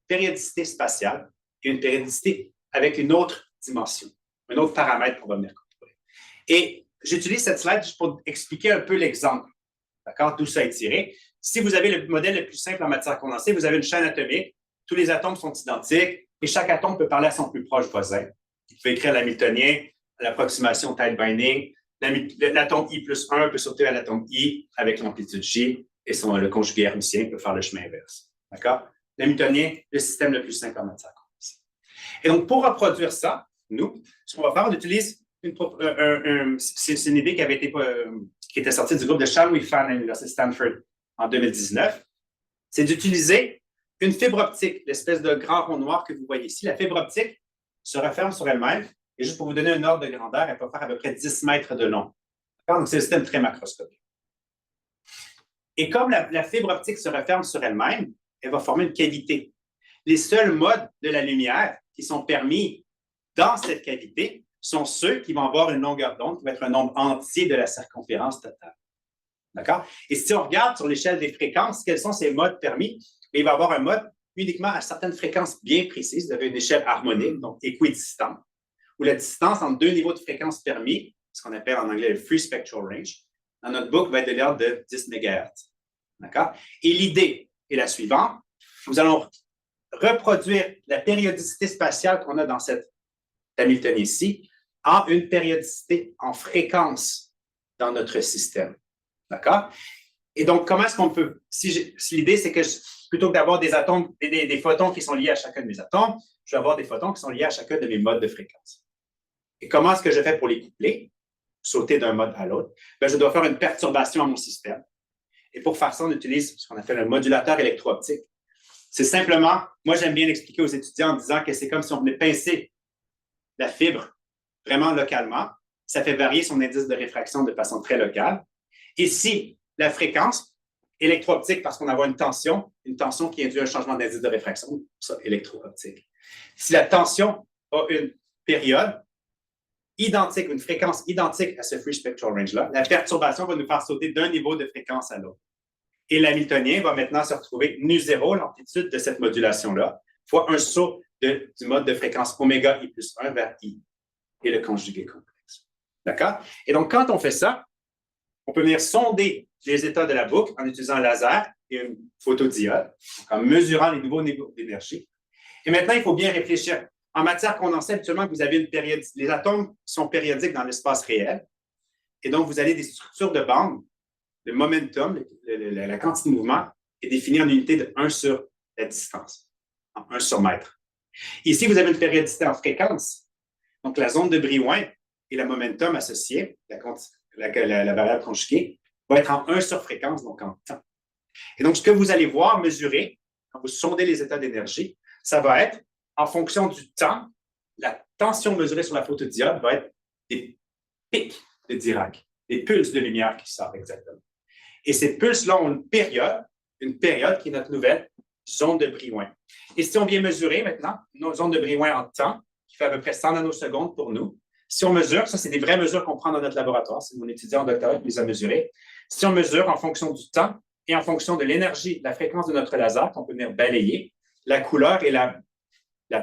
périodicité spatiale et une périodicité avec une autre dimension, un autre paramètre qu'on va venir contrôler. Et j'utilise cette slide juste pour expliquer un peu l'exemple, d'accord, d'où ça est tiré. Si vous avez le modèle le plus simple en matière condensée, vous avez une chaîne atomique, tous les atomes sont identiques et chaque atome peut parler à son plus proche voisin. Vous pouvez écrire l'hamiltonien, l'approximation tight binding, l'atome I plus 1 peut sauter à l'atome I avec l'amplitude J et le conjugué hermitien peut faire le chemin inverse. D'accord? L'hamiltonien, le système le plus simple en matière condensée. Et donc, pour reproduire ça, nous, ce qu'on va faire, on utilise c'est une idée qui était sortie du groupe de Charles Fan à l'Université de Stanford en 2019. C'est d'utiliser une fibre optique, l'espèce de grand rond noir que vous voyez ici. La fibre optique se referme sur elle-même. Et juste pour vous donner un ordre de grandeur, elle peut faire à peu près 10 mètres de long. Donc, c'est un système très macroscopique. Et comme la fibre optique se referme sur elle-même, elle va former une cavité. Les seuls modes de la lumière qui sont permis dans cette cavité sont ceux qui vont avoir une longueur d'onde qui va être un nombre entier de la circonférence totale. D'accord? Et si on regarde sur l'échelle des fréquences, quels sont ces modes permis? Il va y avoir un mode uniquement à certaines fréquences bien précises. Vous avez une échelle harmonique, donc équidistante, où la distance entre deux niveaux de fréquence permis, ce qu'on appelle en anglais le Free Spectral Range, dans notre book, va être de l'ordre de 10 MHz. D'accord? Et l'idée est la suivante. Nous allons reproduire la périodicité spatiale qu'on a dans cette Hamiltonien ici en une périodicité en fréquence dans notre système. D'accord? Et donc, comment est-ce qu'on peut... Si l'idée, c'est que plutôt que d'avoir des atomes, des photons qui sont liés à chacun de mes atomes, je vais avoir des photons qui sont liés à chacun de mes modes de fréquence. Et comment est-ce que je fais pour les coupler, sauter d'un mode à l'autre? Bien, je dois faire une perturbation à mon système. Et pour faire ça, on utilise ce qu'on appelle un modulateur électro-optique. C'est simplement, moi, j'aime bien l'expliquer aux étudiants en disant que c'est comme si on venait pincer la fibre vraiment localement. Ça fait varier son indice de réfraction de façon très locale. Et si la fréquence électro-optique, parce qu'on va avoir une tension qui induit un changement d'indice de réfraction, ça, électro-optique. Si la tension a une période identique, une fréquence identique à ce Free Spectral Range-là, la perturbation va nous faire sauter d'un niveau de fréquence à l'autre. Et l'hamiltonien va maintenant se retrouver nu0, l'amplitude de cette modulation-là, fois un saut du mode de fréquence oméga i plus 1 vers i, et le conjugué complexe. D'accord? Et donc, quand on fait ça, on peut venir sonder les états de la boucle en utilisant un laser et une photodiode, en mesurant les nouveaux niveaux d'énergie. Et maintenant, il faut bien réfléchir. En matière condensée, habituellement, vous avez une période. Les atomes sont périodiques dans l'espace réel. Et donc, vous avez des structures de bande. Le momentum, la quantité de mouvement, est définie en unité de 1 sur la distance, en 1 sur mètre. Ici, vous avez une périodicité en fréquence. Donc, la zone de Brillouin et le momentum associé, la variable conjuguée, va être en 1 sur fréquence, donc en temps. Et donc, ce que vous allez voir mesurer, quand vous sondez les états d'énergie, ça va être, en fonction du temps, la tension mesurée sur la photodiode va être des pics de Dirac, des pulses de lumière qui sortent exactement. Et ces pulses-là ont une période qui est notre nouvelle zone de Brillouin. Et si on vient mesurer maintenant nos zones de Brillouin en temps, qui fait à peu près 100 nanosecondes pour nous, si on mesure, ça c'est des vraies mesures qu'on prend dans notre laboratoire, c'est mon étudiant en doctorat qui les a mesurées. Si on mesure en fonction du temps et en fonction de l'énergie, de la fréquence de notre laser, qu'on peut venir balayer, la couleur et la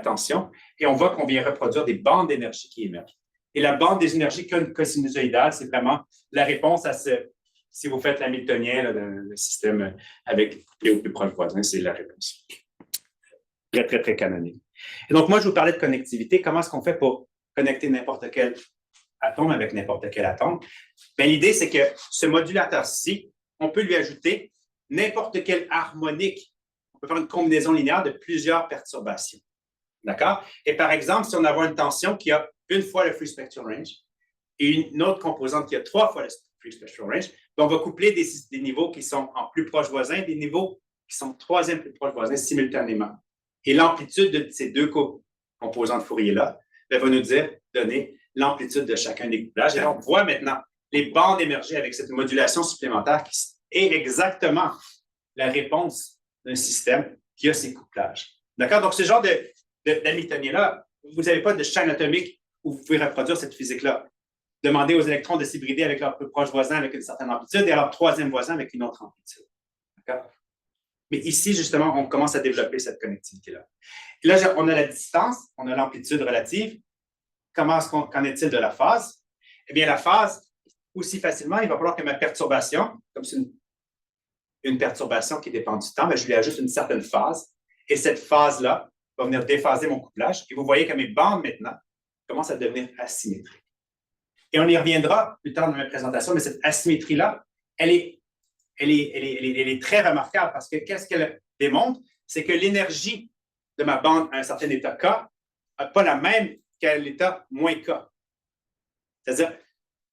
tension, et on voit qu'on vient reproduire des bandes d'énergie qui émergent. Et la bande des énergies cosinusoïdales, c'est vraiment la réponse à si vous faites l'hamiltonien, le système avec les au plus proches voisins, c'est la réponse. Très, très, très canonique. Et donc, moi, je vous parlais de connectivité. Comment est-ce qu'on fait pour connecter n'importe quel atome avec n'importe quel atome? Bien, l'idée, c'est que ce modulateur-ci, on peut lui ajouter n'importe quelle harmonique. On peut faire une combinaison linéaire de plusieurs perturbations. D'accord? Et par exemple, si on a une tension qui a une fois le Free Spectral Range et une autre composante qui a 3 fois le Free Spectral Range, on va coupler des niveaux qui sont en plus proches voisins et des niveaux qui sont troisième plus proches voisins simultanément. Et l'amplitude de ces deux composantes Fourier-là va nous donner l'amplitude de chacun des couplages. Et on voit maintenant les bandes émerger avec cette modulation supplémentaire qui est exactement la réponse d'un système qui a ces couplages. D'accord? Donc, ce genre d'hamiltonien-là, vous n'avez pas de chaîne atomique où vous pouvez reproduire cette physique-là. Demandez aux électrons de s'hybrider avec leurs plus proches voisins avec une certaine amplitude et à leur troisième voisin avec une autre amplitude. D'accord? Mais ici, justement, on commence à développer cette connectivité-là. Et là, on a la distance, on a l'amplitude relative. Qu'en est-il de la phase? Eh bien, la phase, aussi facilement, il va falloir que ma perturbation, comme c'est une perturbation qui dépend du temps, je lui ajoute une certaine phase. Et cette phase-là va venir déphaser mon couplage. Et vous voyez que mes bandes, maintenant, commencent à devenir asymétriques. Et on y reviendra plus tard dans ma présentation, mais cette asymétrie-là, elle est très remarquable parce que qu'est-ce qu'elle démontre? C'est que l'énergie de ma bande à un certain état K n'a pas la même qu'à l'état moins K. C'est-à-dire,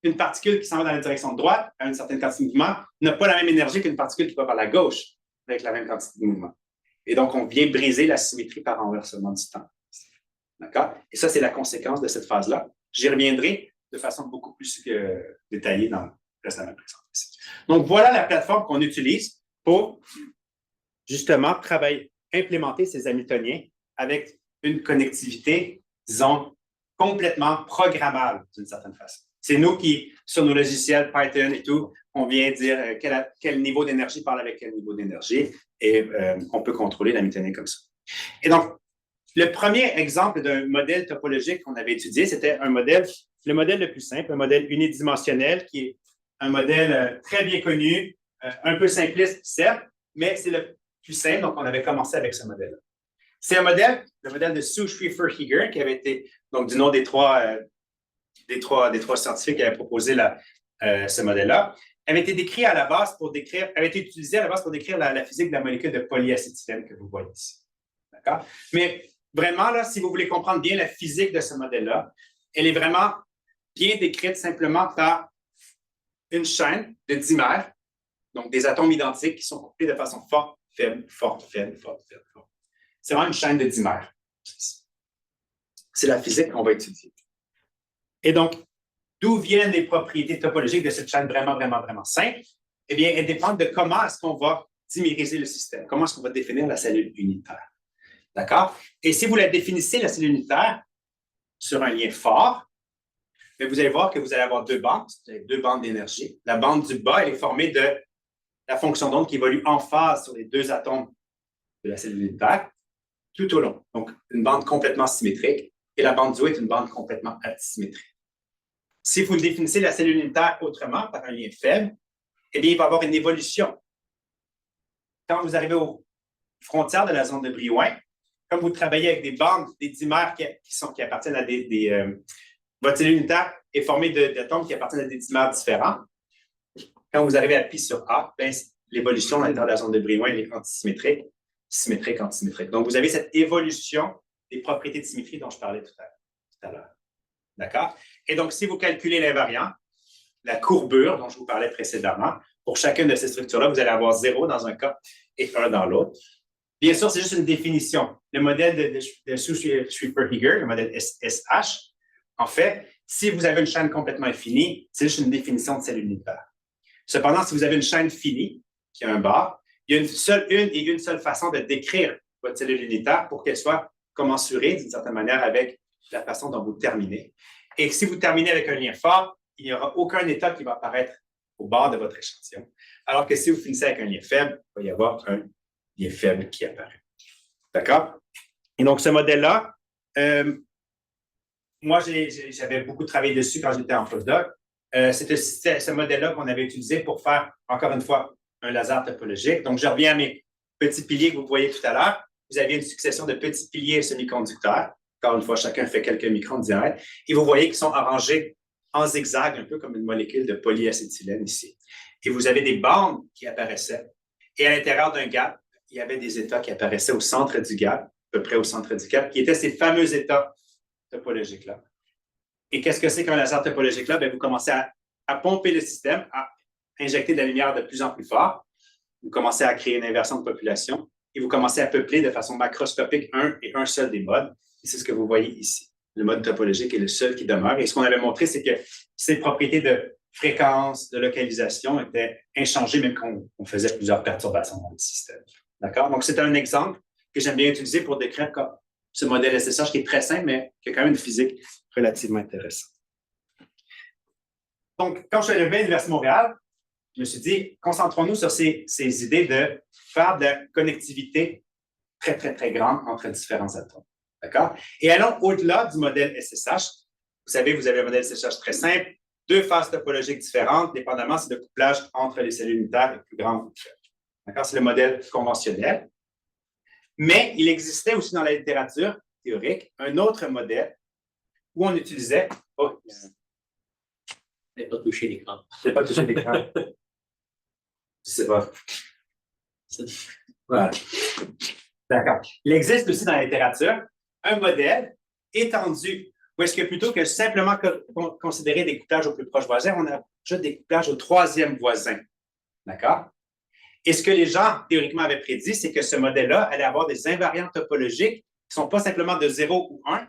une particule qui s'en va dans la direction de droite, à une certaine quantité de mouvement, n'a pas la même énergie qu'une particule qui va vers la gauche avec la même quantité de mouvement. Et donc, on vient briser la symétrie par renversement du temps. D'accord? Et ça, c'est la conséquence de cette phase-là. J'y reviendrai de façon beaucoup plus détaillée dans le reste de ma présentation. Donc, voilà la plateforme qu'on utilise pour justement implémenter ces hamiltoniens avec une connectivité, disons, complètement programmable d'une certaine façon. C'est nous qui, sur nos logiciels Python et tout, on vient dire quel niveau d'énergie parle avec quel niveau d'énergie et on peut contrôler la mécanique comme ça. Et donc, le premier exemple d'un modèle topologique qu'on avait étudié, c'était le modèle le plus simple, un modèle unidimensionnel qui est un modèle très bien connu, un peu simpliste, certes, mais c'est le plus simple, donc on avait commencé avec ce modèle-là. C'est un modèle, le modèle de Sue Schrieffer-Heger, qui avait été, donc du nom des trois scientifiques qui avaient proposé ce modèle-là, avait été décrit à la base avait été utilisé à la base pour décrire la physique de la molécule de polyacétylène que vous voyez ici. D'accord? Mais vraiment, là, si vous voulez comprendre bien la physique de ce modèle-là, elle est vraiment bien décrite simplement par une chaîne de dimères, donc des atomes identiques qui sont couplés de façon forte, faible, forte, faible, forte, faible, forte. C'est vraiment une chaîne de dimères. C'est la physique qu'on va étudier. Et donc, d'où viennent les propriétés topologiques de cette chaîne vraiment, vraiment, vraiment simple? Eh bien, elles dépendent de comment est-ce qu'on va dimériser le système, comment est-ce qu'on va définir la cellule unitaire. D'accord? Et si vous la définissez, la cellule unitaire, sur un lien fort, bien, vous allez voir que vous allez avoir deux bandes, vous avez deux bandes d'énergie. La bande du bas, elle est formée de la fonction d'onde qui évolue en phase sur les deux atomes de la cellule unitaire tout au long. Donc, une bande complètement symétrique. Et la bande du haut est une bande complètement asymétrique. Si vous définissez la cellule unitaire autrement, par un lien faible, eh bien, il va y avoir une évolution. Quand vous arrivez aux frontières de la zone de Brillouin, comme vous travaillez avec des bandes, des dimères qui appartiennent à votre cellule unitaire est formée d'atomes qui appartiennent à des dimères différents. Quand vous arrivez à pi sur A, l'évolution à l'intérieur de la zone de Brillouin est antisymétrique, symétrique, antisymétrique. Donc, vous avez cette évolution des propriétés de symétrie dont je parlais tout à l'heure. D'accord? Et donc, si vous calculez l'invariant, la courbure dont je vous parlais précédemment, pour chacune de ces structures-là, vous allez avoir 0 dans un cas et 1 dans l'autre. Bien sûr, c'est juste une définition. Le modèle de Sue Schrieffer-Heger, le modèle SH, en fait, si vous avez une chaîne complètement infinie, c'est juste une définition de cellule unitaire. Cependant, si vous avez une chaîne finie, qui a un bar, il y a une seule façon de décrire votre cellule unitaire pour qu'elle soit commensurée, d'une certaine manière, avec la façon dont vous terminez. Et si vous terminez avec un lien fort, il n'y aura aucun état qui va apparaître au bord de votre échantillon. Alors que si vous finissez avec un lien faible, il va y avoir un lien faible qui apparaît. D'accord? Et donc, ce modèle-là, moi, j'avais beaucoup travaillé dessus quand j'étais en postdoc. C'était ce modèle-là qu'on avait utilisé pour faire, encore une fois, un laser topologique. Donc, je reviens à mes petits piliers que vous voyez tout à l'heure. Vous avez une succession de petits piliers semi-conducteurs. Encore une fois, chacun fait quelques microns de diamètre. Et vous voyez qu'ils sont arrangés en zigzag, un peu comme une molécule de polyacétylène ici. Et vous avez des bandes qui apparaissaient. Et à l'intérieur d'un gap, il y avait des états qui apparaissaient au centre du gap, à peu près au centre du gap, qui étaient ces fameux états topologiques-là. Et qu'est-ce que c'est qu'un laser topologique-là? Bien, vous commencez à pomper le système, à injecter de la lumière de plus en plus fort. Vous commencez à créer une inversion de population et vous commencez à peupler de façon macroscopique un et un seul des modes. Et c'est ce que vous voyez ici. Le mode topologique est le seul qui demeure. Et ce qu'on avait montré, c'est que ces propriétés de fréquence, de localisation étaient inchangées même quand on faisait plusieurs perturbations dans le système. D'accord? Donc, c'est un exemple que j'aime bien utiliser pour décrire ce modèle SSH qui est très simple, mais qui a quand même une physique relativement intéressante. Donc, quand je suis arrivé à l'Université de Montréal, je me suis dit, concentrons-nous sur ces idées de faire de la connectivité très, très, très grande entre différents atomes. D'accord? Et allons au-delà du modèle SSH. Vous savez, vous avez un modèle SSH très simple, deux phases topologiques différentes, dépendamment si le couplage entre les cellules unitaires est plus grand ou plus faible. D'accord? C'est le modèle conventionnel. Mais il existait aussi dans la littérature théorique un autre modèle où on utilisait... Oh, je n'ai pas touché l'écran. Je n'ai pas touché l'écran. Je sais pas. Voilà. D'accord. Il existe aussi dans la littérature un modèle étendu où est-ce que plutôt que simplement considérer des couplages au plus proche voisin, on a déjà des couplages au troisième voisin. D'accord? Et ce que les gens, théoriquement, avaient prédit, c'est que ce modèle-là allait avoir des invariants topologiques qui ne sont pas simplement de 0 ou 1,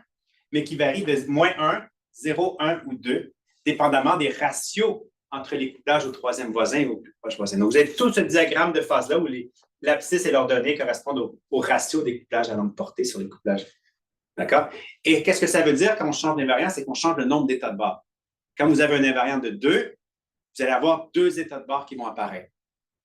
mais qui varient de moins 1, 0, 1 ou 2, dépendamment des ratios entre les couplages au troisième voisin et au plus proche voisin. Donc, vous avez tout ce diagramme de phase-là où l'abscisse et leurs données correspondent au ratio des couplages à longue portée sur les couplages. D'accord? Et qu'est-ce que ça veut dire quand on change d'invariant? C'est qu'on change le nombre d'états de bord. quand vous avez un invariant de 2, vous allez avoir 2 états de barre qui vont apparaître.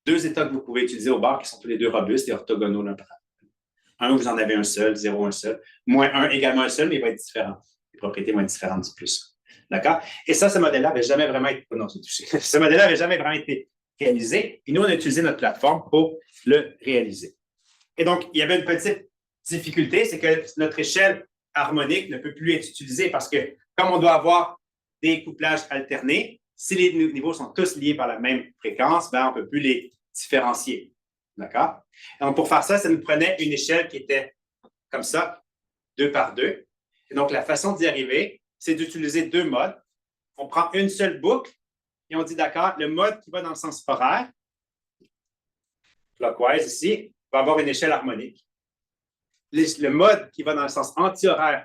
2 états que vous pouvez utiliser au bar qui sont tous les deux robustes et orthogonaux l'un par l'autre. Un, vous en avez un seul, 0, un seul. Moins 1, également un seul, mais il va être différent. Les propriétés vont être différentes du plus. D'accord? Et ça, ce modèle-là n'avait jamais vraiment été... Non, c'est touché. Ce modèle-là n'avait jamais vraiment été réalisé. Et nous, on a utilisé notre plateforme pour le réaliser. Et donc, il y avait une petite difficulté, c'est que notre échelle harmonique ne peut plus être utilisée parce que, comme on doit avoir des couplages alternés, si les niveaux sont tous liés par la même fréquence, ben, on ne peut plus les différencier. D'accord? Donc, pour faire ça, ça nous prenait une échelle qui était comme ça, 2 par 2. Et donc, la façon d'y arriver, c'est d'utiliser 2 modes. On prend une seule boucle et on dit, d'accord, le mode qui va dans le sens horaire, clockwise ici, va avoir une échelle harmonique. Le mode qui va dans le sens anti-horaire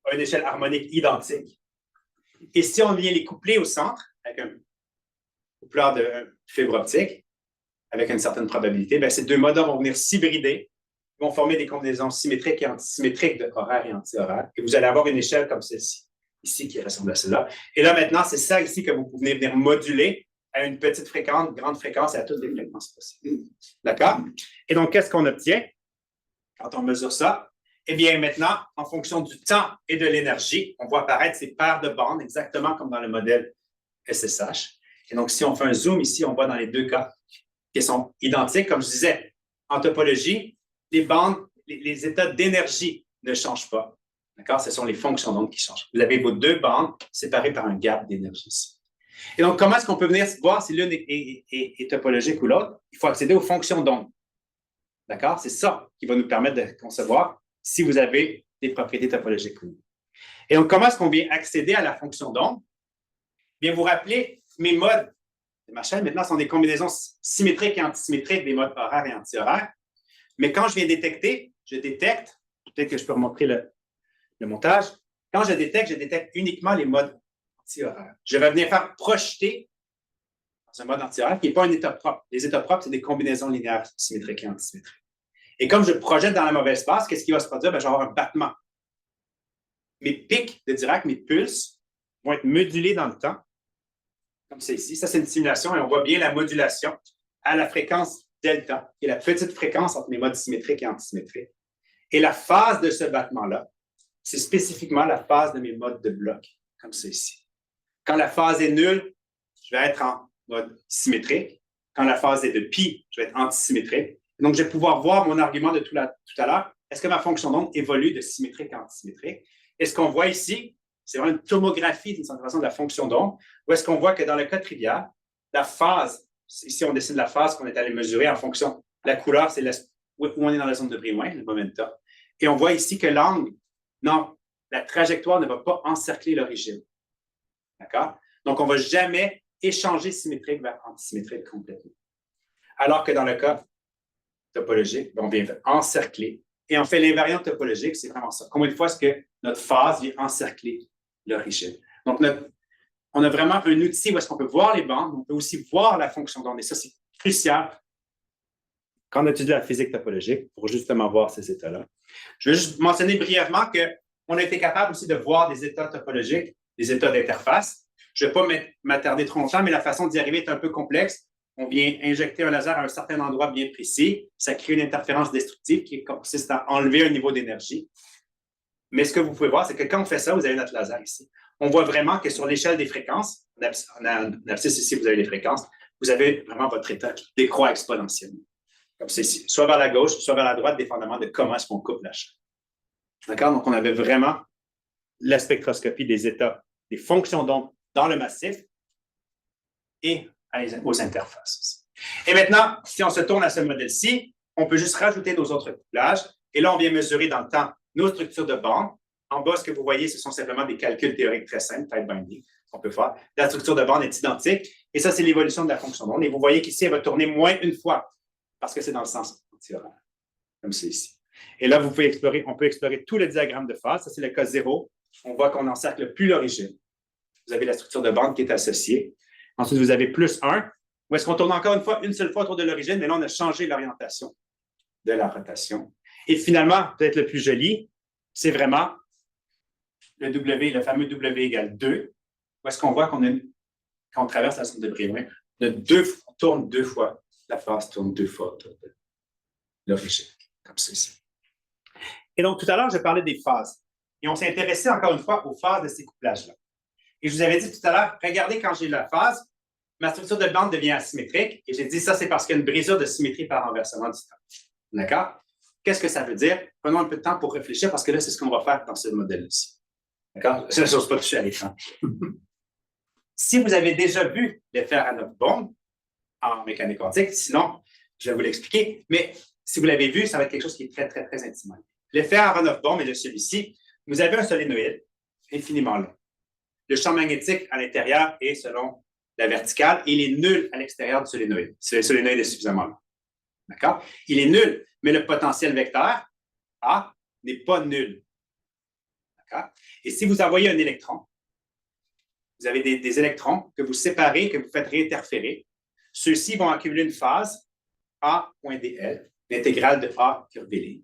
a une échelle harmonique identique. Et si on vient les coupler au centre, avec un coupleur de fibre optique, avec une certaine probabilité, bien, ces 2 modes vont venir s'hybrider, vont former des combinaisons symétriques et antisymétriques de horaire et anti-horaire. Et vous allez avoir une échelle comme celle-ci, ici, qui ressemble à celle-là. Et là, maintenant, c'est ça ici que vous pouvez venir moduler à une petite fréquence, grande fréquence et à toutes les fréquences possibles. D'accord? Et donc, qu'est-ce qu'on obtient quand on mesure ça? Eh bien, maintenant, en fonction du temps et de l'énergie, on voit apparaître ces paires de bandes, exactement comme dans le modèle SSH. Et donc, si on fait un zoom ici, on voit dans les 2 cas qui sont identiques. Comme je disais, en topologie, les bandes, les états d'énergie ne changent pas. D'accord? Ce sont les fonctions d'onde qui changent. Vous avez vos 2 bandes séparées par un gap d'énergie ici. Et donc, comment est-ce qu'on peut venir voir si l'une est topologique ou l'autre? Il faut accéder aux fonctions d'onde. D'accord? C'est ça qui va nous permettre de concevoir si vous avez des propriétés topologiques ou non. Et donc, comment est-ce qu'on vient accéder à la fonction d'onde? Bien, vous rappelez, mes modes de ma chaîne, maintenant, sont des combinaisons symétriques et antisymétriques des modes horaires et anti-horaires. Mais quand je viens détecter, je détecte, peut-être que je peux remontrer le montage. Quand je détecte uniquement les modes anti-horaires. Je vais venir faire projeter dans un mode anti-horaire qui n'est pas un état propre. Les états propres, c'est des combinaisons linéaires symétriques et antisymétriques. Et comme je projette dans la mauvaise passe, qu'est-ce qui va se produire? Bien, je vais avoir un battement. Mes pics de Dirac, mes pulses, vont être modulés dans le temps, comme c'est ici. Ça, c'est une simulation et on voit bien la modulation à la fréquence delta, qui est la petite fréquence entre mes modes symétriques et antisymétriques. Et la phase de ce battement-là, c'est spécifiquement la phase de mes modes de bloc, comme c'est ici. Quand la phase est nulle, je vais être en mode symétrique. Quand la phase est de pi, je vais être antisymétrique. Donc, je vais pouvoir voir mon argument de tout à l'heure. Est-ce que ma fonction d'onde évolue de symétrique à antisymétrique? Et ce qu'on voit ici, c'est vraiment une tomographie d'une certaine façon de la fonction d'onde, où est-ce qu'on voit que dans le cas trivial, la phase, ici on décide la phase qu'on est allé mesurer en fonction, la couleur, c'est où on est dans la zone de Brillouin, le momentum. Et on voit ici que l'angle, non, la trajectoire ne va pas encercler l'origine. D'accord? Donc, on ne va jamais échanger symétrique vers antisymétrique complètement. Alors que dans le cas topologique, on vient encercler. Et on fait l'invariante topologique, c'est vraiment ça. Combien de fois est-ce que notre phase vient encercler l'origine? Donc, on a vraiment un outil où est-ce qu'on peut voir les bandes, on peut aussi voir la fonction d'onde. Et ça, c'est crucial quand on étudie la physique topologique pour justement voir ces états-là. Je vais juste mentionner brièvement qu'on a été capable aussi de voir des états topologiques, des états d'interface. Je ne vais pas m'attarder trop longtemps, mais la façon d'y arriver est un peu complexe. On vient injecter un laser à un certain endroit bien précis. Ça crée une interférence destructive qui consiste à enlever un niveau d'énergie. Mais ce que vous pouvez voir, c'est que quand on fait ça, vous avez notre laser ici. On voit vraiment que sur l'échelle des fréquences, en abscisse ici, vous avez les fréquences, vous avez vraiment votre état qui décroît exponentiellement. Comme c'est ici, soit vers la gauche, soit vers la droite, dépendamment de comment est-ce qu'on coupe la chaîne. D'accord? Donc, on avait vraiment la spectroscopie des états, des fonctions d'onde dans le massif et aux interfaces. Et maintenant, si on se tourne à ce modèle-ci, on peut juste rajouter nos autres couplages. Et là, on vient mesurer dans le temps nos structures de bande. En bas, ce que vous voyez, ce sont simplement des calculs théoriques très simples, type binding, qu'on peut faire. La structure de bande est identique. Et ça, c'est l'évolution de la fonction d'onde. Et vous voyez qu'ici, elle va tourner moins une fois, parce que c'est dans le sens anti-horaire, comme c'est ici. Et là, on peut explorer tout le diagramme de phase. Ça, c'est le cas 0. On voit qu'on n'encercle plus l'origine. Vous avez la structure de bande qui est associée. Ensuite, vous avez plus 1, où est-ce qu'on tourne encore une seule fois autour de l'origine, mais là, on a changé l'orientation de la rotation. Et finalement, peut-être le plus joli, c'est vraiment le fameux W égale 2. où est-ce qu'on voit quand on traverse la zone de Brillouin, on tourne 2 fois. La phase tourne 2 fois autour de l'origine, comme ceci. Et donc, tout à l'heure, je parlais des phases. Et on s'est intéressé encore une fois aux phases de ces couplages-là. Et je vous avais dit tout à l'heure, regardez quand j'ai la phase, ma structure de bande devient asymétrique. Et j'ai dit ça, c'est parce qu'il y a une brisure de symétrie par renversement du temps. D'accord? Qu'est-ce que ça veut dire? Prenons un peu de temps pour réfléchir parce que là, c'est ce qu'on va faire dans ce modèle-ci. D'accord? Je n'ose pas toucher à l'écran. Si vous avez déjà vu l'effet Aharonov-Bohm en mécanique quantique, sinon, je vais vous l'expliquer. Mais si vous l'avez vu, ça va être quelque chose qui est très, très, très intimement. L'effet Aharonov-Bohm est de celui-ci. Vous avez un solénoïde infiniment long. Le champ magnétique à l'intérieur est selon la verticale et il est nul à l'extérieur du solénoïde. Si le solénoïde est suffisamment long. D'accord? Il est nul, mais le potentiel vecteur, A, n'est pas nul. D'accord? Et si vous envoyez un électron, vous avez des électrons que vous séparez, que vous faites réinterférer. Ceux-ci vont accumuler une phase A.dl, l'intégrale de A curvé ligne.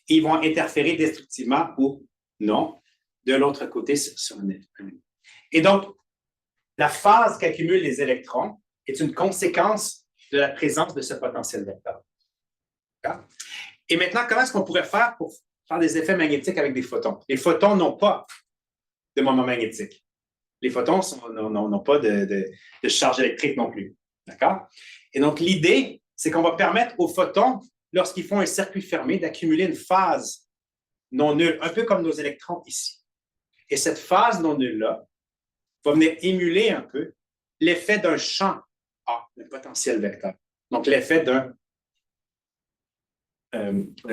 Et ils vont interférer destructivement ou non de l'autre côté sur un électron. Et donc, la phase qu'accumulent les électrons est une conséquence de la présence de ce potentiel vecteur. Et maintenant, comment est-ce qu'on pourrait faire pour faire des effets magnétiques avec des photons? Les photons n'ont pas de moment magnétique. Les photons n'ont pas de charge électrique non plus. D'accord? Et donc, l'idée, c'est qu'on va permettre aux photons, lorsqu'ils font un circuit fermé, d'accumuler une phase non nulle, un peu comme nos électrons ici. Et cette phase non nulle-là va venir émuler un peu l'effet d'un champ A, le potentiel vecteur. Donc, l'effet d'un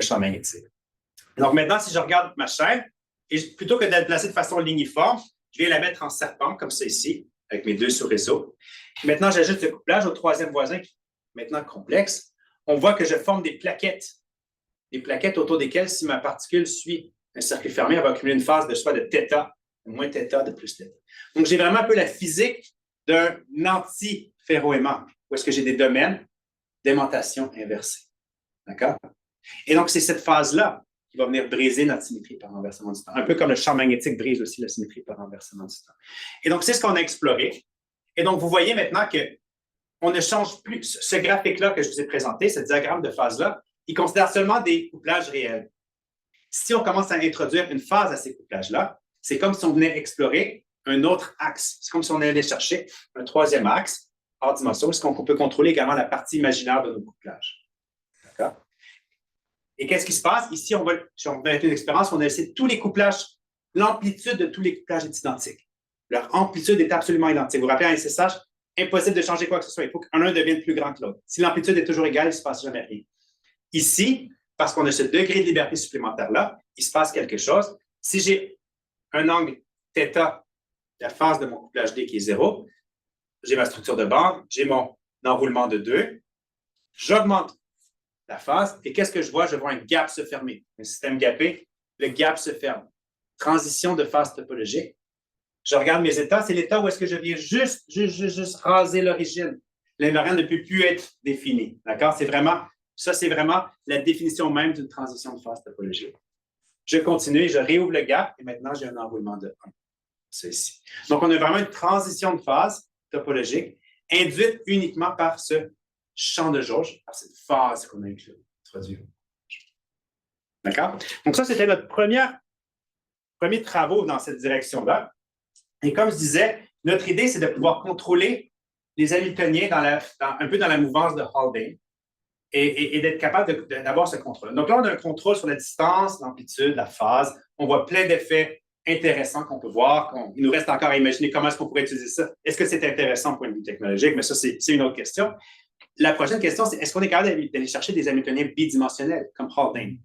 champ magnétique. Donc, maintenant, si je regarde ma chaîne, et plutôt que de la placer de façon ligniforme, je viens la mettre en serpent, comme ça ici, avec mes 2 sous-réseaux. Maintenant, j'ajoute le couplage au 3e voisin, qui est maintenant complexe. On voit que je forme des plaquettes autour desquelles, si ma particule suit un circuit fermé, elle va accumuler une phase de soit de θ, de moins θ, de plus θ. Donc, j'ai vraiment un peu la physique d'un anti-ferroaimant, où est-ce que j'ai des domaines d'aimantation inversée. D'accord? Et donc, c'est cette phase-là qui va venir briser notre symétrie par renversement du temps. Un peu comme le champ magnétique brise aussi la symétrie par renversement du temps. Et donc, c'est ce qu'on a exploré. Et donc, vous voyez maintenant qu'on ne change plus. Ce graphique-là que je vous ai présenté, ce diagramme de phase-là, il considère seulement des couplages réels. Si on commence à introduire une phase à ces couplages-là, c'est comme si on venait explorer un autre axe. C'est comme si on allait chercher un 3e axe hors dimension, parce qu'on peut contrôler également la partie imaginaire de nos couplages. D'accord? Et qu'est-ce qui se passe? Ici, on va faire une expérience, on a laissé tous les couplages, l'amplitude de tous les couplages est identique. Leur amplitude est absolument identique. Vous vous rappelez, en SSH, impossible de changer quoi que ce soit. Il faut qu'un devienne plus grand que l'autre. Si l'amplitude est toujours égale, il ne se passe jamais rien. Ici, parce qu'on a ce degré de liberté supplémentaire-là, il se passe quelque chose. Si j'ai un angle θ, la phase de mon couplage D qui est 0, j'ai ma structure de bande, j'ai mon enroulement de 2, j'augmente la phase, et qu'est-ce que je vois? Je vois un gap se fermer. Un système gapé, le gap se ferme. Transition de phase topologique. Je regarde mes états, c'est l'état où est-ce que je viens juste raser l'origine. L'invariant ne peut plus être défini. D'accord? Ça, c'est vraiment la définition même d'une transition de phase topologique. Je continue, je réouvre le gap, et maintenant, j'ai un enroulement de 1. C'est ici. Donc, on a vraiment une transition de phase topologique induite uniquement par ce champ de jauge, par cette phase qu'on a introduite. D'accord? Donc, ça, c'était notre premier travaux dans cette direction-là. Et comme je disais, notre idée, c'est de pouvoir contrôler les Hamiltoniens un peu dans la mouvance de Haldane et d'être capable d'avoir ce contrôle. Donc là, on a un contrôle sur la distance, l'amplitude, la phase. On voit plein d'effets intéressants qu'on peut voir. Il nous reste encore à imaginer comment est-ce qu'on pourrait utiliser ça. Est-ce que c'est intéressant au point de vue technologique? Mais ça, c'est une autre question. La prochaine question, c'est est-ce qu'on est capable d'aller chercher des Hamiltoniens bidimensionnels comme Haldane?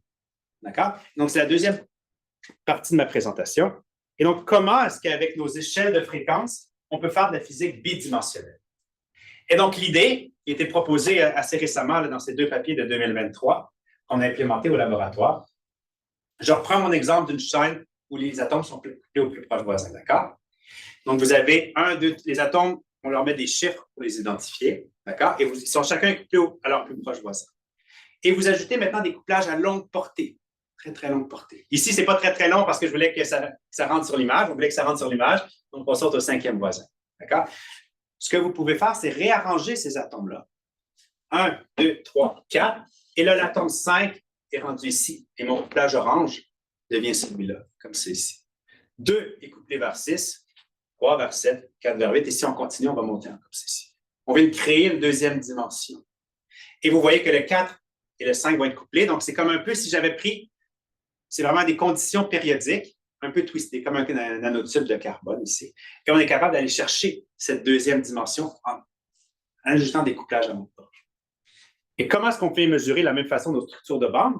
D'accord? Donc, c'est la deuxième partie de ma présentation. Et donc, comment est-ce qu'avec nos échelles de fréquence, on peut faire de la physique bidimensionnelle? Et donc, l'idée qui a été proposée assez récemment dans ces 2 papiers de 2023 qu'on a implémentés au laboratoire. Je reprends mon exemple d'une chaîne où les atomes sont couplés au plus proche voisin, d'accord? Donc, vous avez les atomes, on leur met des chiffres pour les identifier, d'accord? Et ils sont chacun couplés à leur plus proche voisin. Et vous ajoutez maintenant des couplages à longue portée. très, très longue portée. Ici, ce n'est pas très, très long parce que je voulais que ça rentre sur l'image. On voulait que ça rentre sur l'image, donc on saute au 5e voisin. D'accord? Ce que vous pouvez faire, c'est réarranger ces atomes-là. 1, 2, 3, 4. Et là, l'atome 5 est rendu ici. Et mon couplage orange devient celui-là, comme c'est ici. 2 est couplé vers 6, 3 vers 7, 4 vers 8. Et si on continue, on va monter comme c'est ici. On vient de créer une deuxième dimension. Et vous voyez que le 4 et le 5 vont être couplés. Donc, c'est comme un peu si j'avais pris, c'est vraiment des conditions périodiques, un peu twistées, comme un nanotube de carbone ici. Et on est capable d'aller chercher cette deuxième dimension en ajoutant des couplages à mon porche. Et comment est-ce qu'on peut mesurer de la même façon nos structures de bande?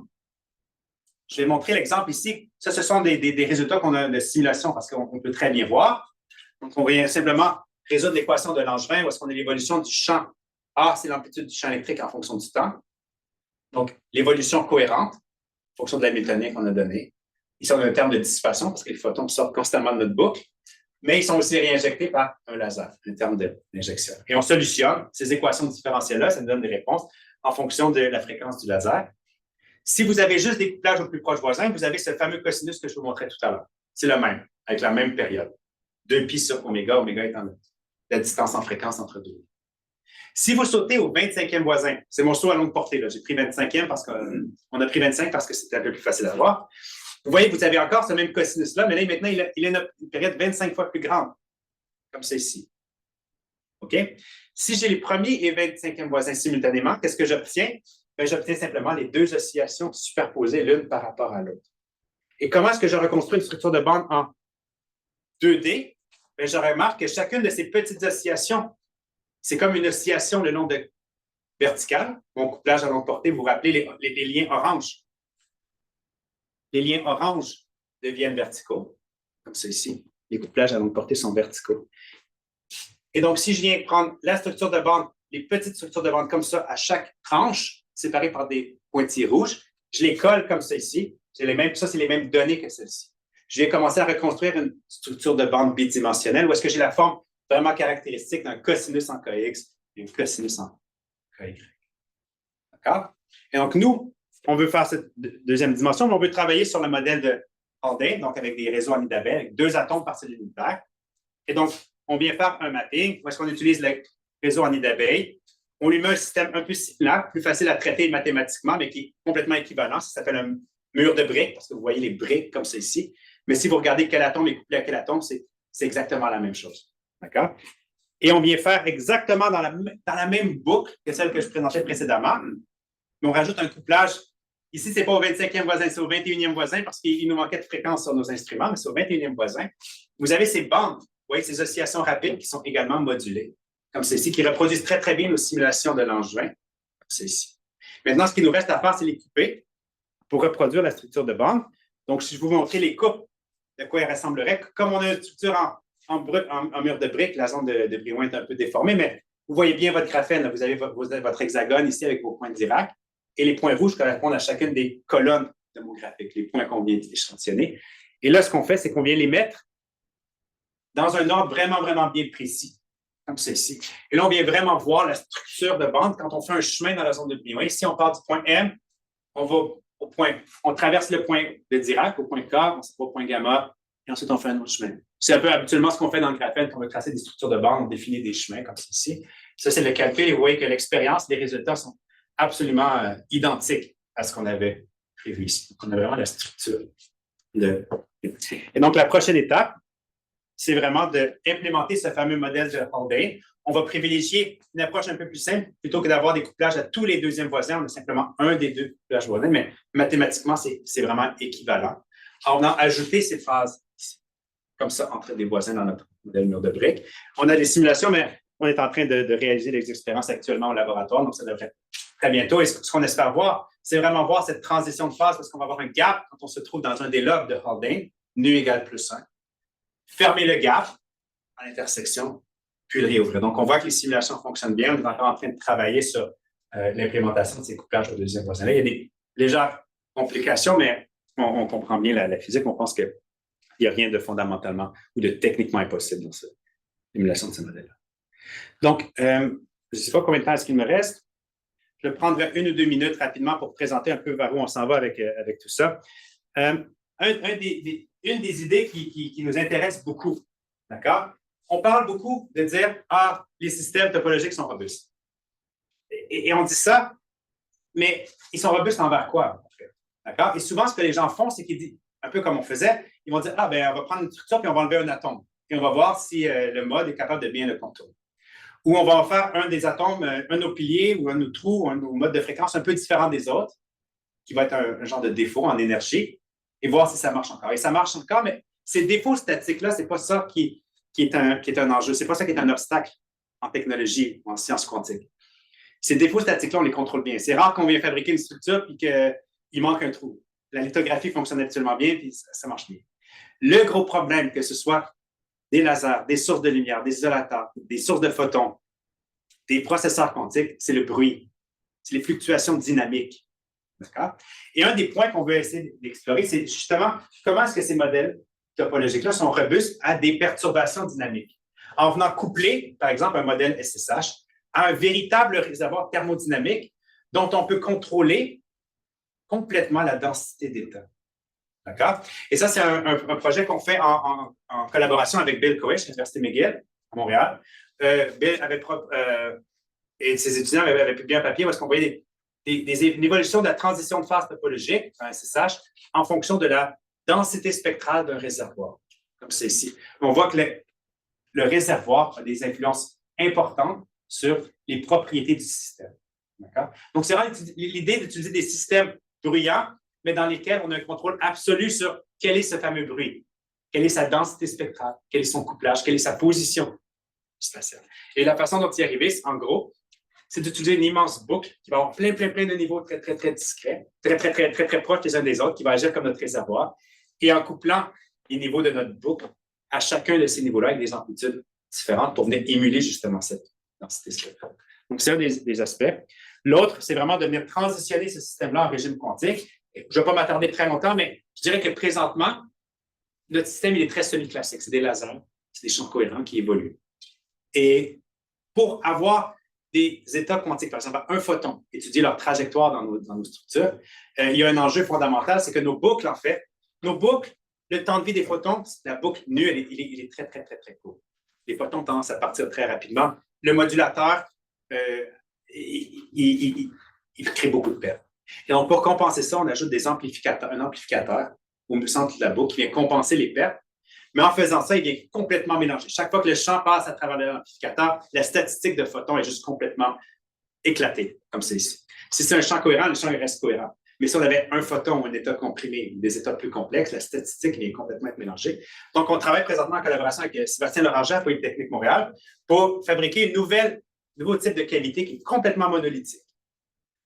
Je vais montrer l'exemple ici. Ça, ce sont des résultats qu'on a de simulation parce qu'on peut très bien voir. Donc, on vient simplement résoudre l'équation de Langevin où est-ce qu'on a l'évolution du champ. A, c'est l'amplitude du champ électrique en fonction du temps. Donc, l'évolution cohérente en fonction de la Hamiltonien qu'on a donnée. Ici, on a un terme de dissipation parce que les photons sortent constamment de notre boucle, mais ils sont aussi réinjectés par un laser, un terme d'injection. Et on solutionne ces équations différentielles-là, ça nous donne des réponses en fonction de la fréquence du laser. Si vous avez juste des couplages au plus proche voisin, vous avez ce fameux cosinus que je vous montrais tout à l'heure. C'est le même, avec la même période. 2π sur oméga, oméga étant la distance en fréquence entre deux. Si vous sautez au 25e voisin, c'est mon saut à longue portée, j'ai pris 25e parce qu'on a pris 25 parce que c'était un peu plus facile à voir. Vous voyez, vous avez encore ce même cosinus-là, mais là, maintenant, il a une période 25 fois plus grande, comme c'est ici. OK? Si j'ai les premiers et 25e voisins simultanément, qu'est-ce que j'obtiens? J'obtiens simplement les deux oscillations superposées l'une par rapport à l'autre. Et comment est-ce que je reconstruis une structure de bande en 2D? Je remarque que chacune de ces petites oscillations, c'est comme une oscillation le long de verticale. Mon couplage à longue portée, vous vous rappelez les liens oranges. Les liens oranges deviennent verticaux, comme ça ici. Les couplages à longue portée sont verticaux. Et donc, si je viens prendre la structure de bande, les petites structures de bande comme ça à chaque tranche, séparées par des pointillés rouges, je les colle comme ça ici. Ça, c'est les mêmes données que celle-ci. Je vais commencer à reconstruire une structure de bande bidimensionnelle où est-ce que j'ai la forme vraiment caractéristique d'un cosinus en KX et un cosinus en KY. D'accord? Et donc, nous, on veut faire cette deuxième dimension, mais on veut travailler sur le modèle de Haldane, donc avec des réseaux Annie-Dabel, avec 2 atomes par cellule unitaire. Et donc, on vient faire un mapping où est-ce qu'on utilise le réseau Annie-Dabel. On lui met un système un peu similaire, plus facile à traiter mathématiquement, mais qui est complètement équivalent. Ça s'appelle un mur de briques, parce que vous voyez les briques comme c'est ici. Mais si vous regardez quel atome est couplé à quel atome, c'est exactement la même chose. D'accord? Et on vient faire exactement dans la même boucle que celle que je présentais précédemment. Mais on rajoute un couplage. Ici, ce n'est pas au 25e voisin, c'est au 21e voisin parce qu'il nous manquait de fréquence sur nos instruments, mais c'est au 21e voisin. Vous avez ces bandes, vous voyez, ces oscillations rapides qui sont également modulées, comme ceci, qui reproduisent très, très bien nos simulations de Langevin, comme ceci. Maintenant, ce qui nous reste à faire, c'est les couper pour reproduire la structure de bande. Donc, si je vous montrais les coupes, de quoi elles ressembleraient, comme on a une structure en mur de briques, la zone de Brillouin est un peu déformée, mais vous voyez bien votre graphène, là, vous avez votre hexagone ici avec vos points de Dirac, et les points rouges correspondent à chacune des colonnes de mon graphique, les points qu'on vient d'échantillonner. Et là, ce qu'on fait, c'est qu'on vient les mettre dans un ordre vraiment, vraiment bien précis, comme ceci. Et là, on vient vraiment voir la structure de bande quand on fait un chemin dans la zone de Brillouin. Ici, on part du point M, on va on traverse le point de Dirac, au point K, on s'en va au point gamma, et ensuite on fait un autre chemin. C'est un peu habituellement ce qu'on fait dans le graphène, quand on veut tracer des structures de bande, on définit des chemins comme ceci. Ça, c'est le calcul, et vous voyez que l'expérience, les résultats sont absolument identiques à ce qu'on avait prévu ici. Donc, on a vraiment la structure. Et donc, la prochaine étape, c'est vraiment d'implémenter ce fameux modèle de Haldane. On va privilégier une approche un peu plus simple. Plutôt que d'avoir des couplages à tous les deuxièmes voisins, on a simplement un des deux couplages voisins, mais mathématiquement, c'est vraiment équivalent. Alors, on a ajouté ces phases ici, comme ça, entre des voisins dans notre modèle mur de briques. On a des simulations, mais on est en train de réaliser des expériences actuellement au laboratoire, donc ça devrait être très bientôt. Et ce qu'on espère voir, c'est vraiment voir cette transition de phase, parce qu'on va avoir un gap quand on se trouve dans un des lobes de Haldane, nu égale plus 1. Fermer le gap à l'intersection, puis le réouvrir. Donc, on voit que les simulations fonctionnent bien. On est encore en train de travailler sur l'implémentation de ces couplages au deuxième voisin. Là, il y a des légères complications, mais on comprend bien la physique. On pense qu'il n'y a rien de fondamentalement ou de techniquement impossible dans cette simulation de ce modèle-là. Donc, je ne sais pas combien de temps est-ce qu'il me reste. Je vais prendre 1 ou 2 minutes rapidement pour présenter un peu vers où on s'en va avec tout ça. Une des idées qui nous intéresse beaucoup, d'accord? On parle beaucoup de dire, les systèmes topologiques sont robustes. Et on dit ça, mais ils sont robustes envers quoi, en fait? D'accord? Et souvent, ce que les gens font, c'est qu'ils disent, un peu comme on faisait, ils vont dire, on va prendre une structure puis on va enlever un atome. Et on va voir si le mode est capable de bien le contourner. Ou on va en faire un des atomes, un de nos piliers ou un de nos trous, ou un de nos modes de fréquence un peu différent des autres, qui va être un genre de défaut en énergie, et voir si ça marche encore. Et ça marche encore, mais ces défauts statiques-là, ce n'est pas ça qui est un enjeu. Ce n'est pas ça qui est un obstacle en technologie ou en sciences quantiques. Ces défauts statiques-là, on les contrôle bien. C'est rare qu'on vienne fabriquer une structure et qu'il manque un trou. La lithographie fonctionne absolument bien et ça marche bien. Le gros problème, que ce soit des lasers, des sources de lumière, des isolateurs, des sources de photons, des processeurs quantiques, c'est le bruit. C'est les fluctuations dynamiques. D'accord? Et un des points qu'on veut essayer d'explorer, c'est justement comment est-ce que ces modèles topologiques-là sont robustes à des perturbations dynamiques. En venant coupler, par exemple, un modèle SSH à un véritable réservoir thermodynamique dont on peut contrôler complètement la densité d'état. D'accord? Et ça, c'est un projet qu'on fait en collaboration avec Bill Koesch, à l'Université McGill, à Montréal. Bill et ses étudiants avaient publié un papier où est-ce qu'on voyait une évolution de la transition de phase topologique, un SSH, en fonction de la densité spectrale d'un réservoir, comme c'est ici. On voit que le réservoir a des influences importantes sur les propriétés du système. D'accord? Donc, c'est vraiment l'idée d'utiliser des systèmes bruyants, mais dans lesquels on a un contrôle absolu sur quel est ce fameux bruit, quelle est sa densité spectrale, quel est son couplage, quelle est sa position spatiale. Et la façon dont y arriver, en gros, c'est d'utiliser une immense boucle qui va avoir plein de niveaux très discrets, très proches les uns des autres, qui va agir comme notre réservoir, et en couplant les niveaux de notre boucle à chacun de ces niveaux-là avec des amplitudes différentes pour venir émuler justement cette densité spectrale. Donc, c'est un des aspects. L'autre, c'est vraiment de venir transitionner ce système-là en régime quantique. Je ne vais pas m'attarder très longtemps, mais je dirais que présentement, notre système, il est très semi-classique. C'est des lasers, c'est des champs cohérents qui évoluent. Et pour avoir des états quantiques, par exemple, un photon, étudier leur trajectoire dans nos structures, il y a un enjeu fondamental, c'est que nos boucles, en fait, le temps de vie des photons, la boucle nue, il est très court. Les photons ont tendance à partir très rapidement. Le modulateur, il crée beaucoup de pertes. Et donc, pour compenser ça, on ajoute un amplificateur au centre de la boucle qui vient compenser les pertes. Mais en faisant ça, il vient complètement mélanger. Chaque fois que le champ passe à travers l'amplificateur, la statistique de photons est juste complètement éclatée, comme c'est ici. Si c'est un champ cohérent, le champ reste cohérent. Mais si on avait un photon ou un état comprimé, des états plus complexes, la statistique vient complètement être mélangée. Donc, on travaille présentement en collaboration avec Sébastien Loranger à Polytechnique Montréal pour fabriquer un nouveau type de cavité qui est complètement monolithique,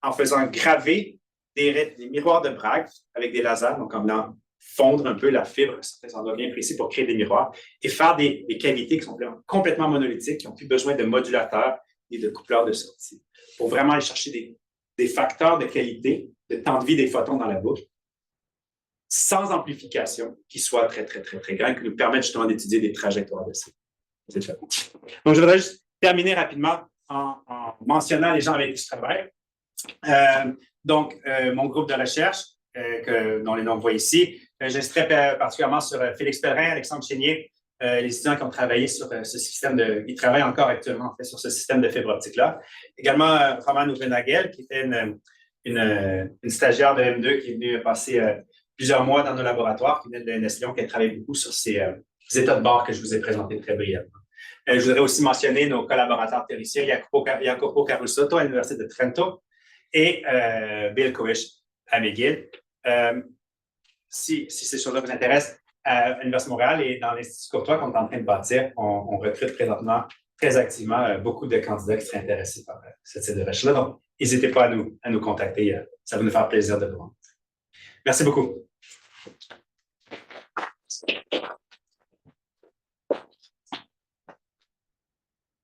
en faisant graver des miroirs de Bragg avec des lasers, donc en venant fondre un peu la fibre à certains endroits bien précis pour créer des miroirs et faire des cavités qui sont complètement monolithiques, qui n'ont plus besoin de modulateurs et de coupleurs de sortie, pour vraiment aller chercher des facteurs de qualité, de temps de vie des photons dans la boucle, sans amplification, qui soient très grands, qui nous permettent justement d'étudier des trajectoires de ces photons. Donc, je voudrais juste terminer rapidement en mentionnant les gens avec qui je travaille. Mon groupe de recherche, dont les noms vous voyez ici, j'insisterai particulièrement sur Félix Pellerin, Alexandre Chénier, les étudiants qui ont travaillé sur ce système ils travaillent encore actuellement en fait, sur ce système de fibre optique-là. Également, Roman Ouvenagel, qui était une stagiaire de M2 qui est venue passer plusieurs mois dans nos laboratoires, qui venait de l'ENS Lyon, qui a travaillé beaucoup sur ces états de bord que je vous ai présentés très brièvement. Je voudrais aussi mentionner nos collaborateurs théoriciens, Jacopo Carusotto à l'Université de Trento et Bill Koesch à McGill. Si ces choses-là vous intéressent, à l'Université de Montréal et dans l'Institut Courtois qu'on est en train de bâtir, on recrute présentement très activement beaucoup de candidats qui seraient intéressés par ce type de recherche-là. Donc, n'hésitez pas à nous contacter. Ça va nous faire plaisir de vous rencontrer. Merci beaucoup.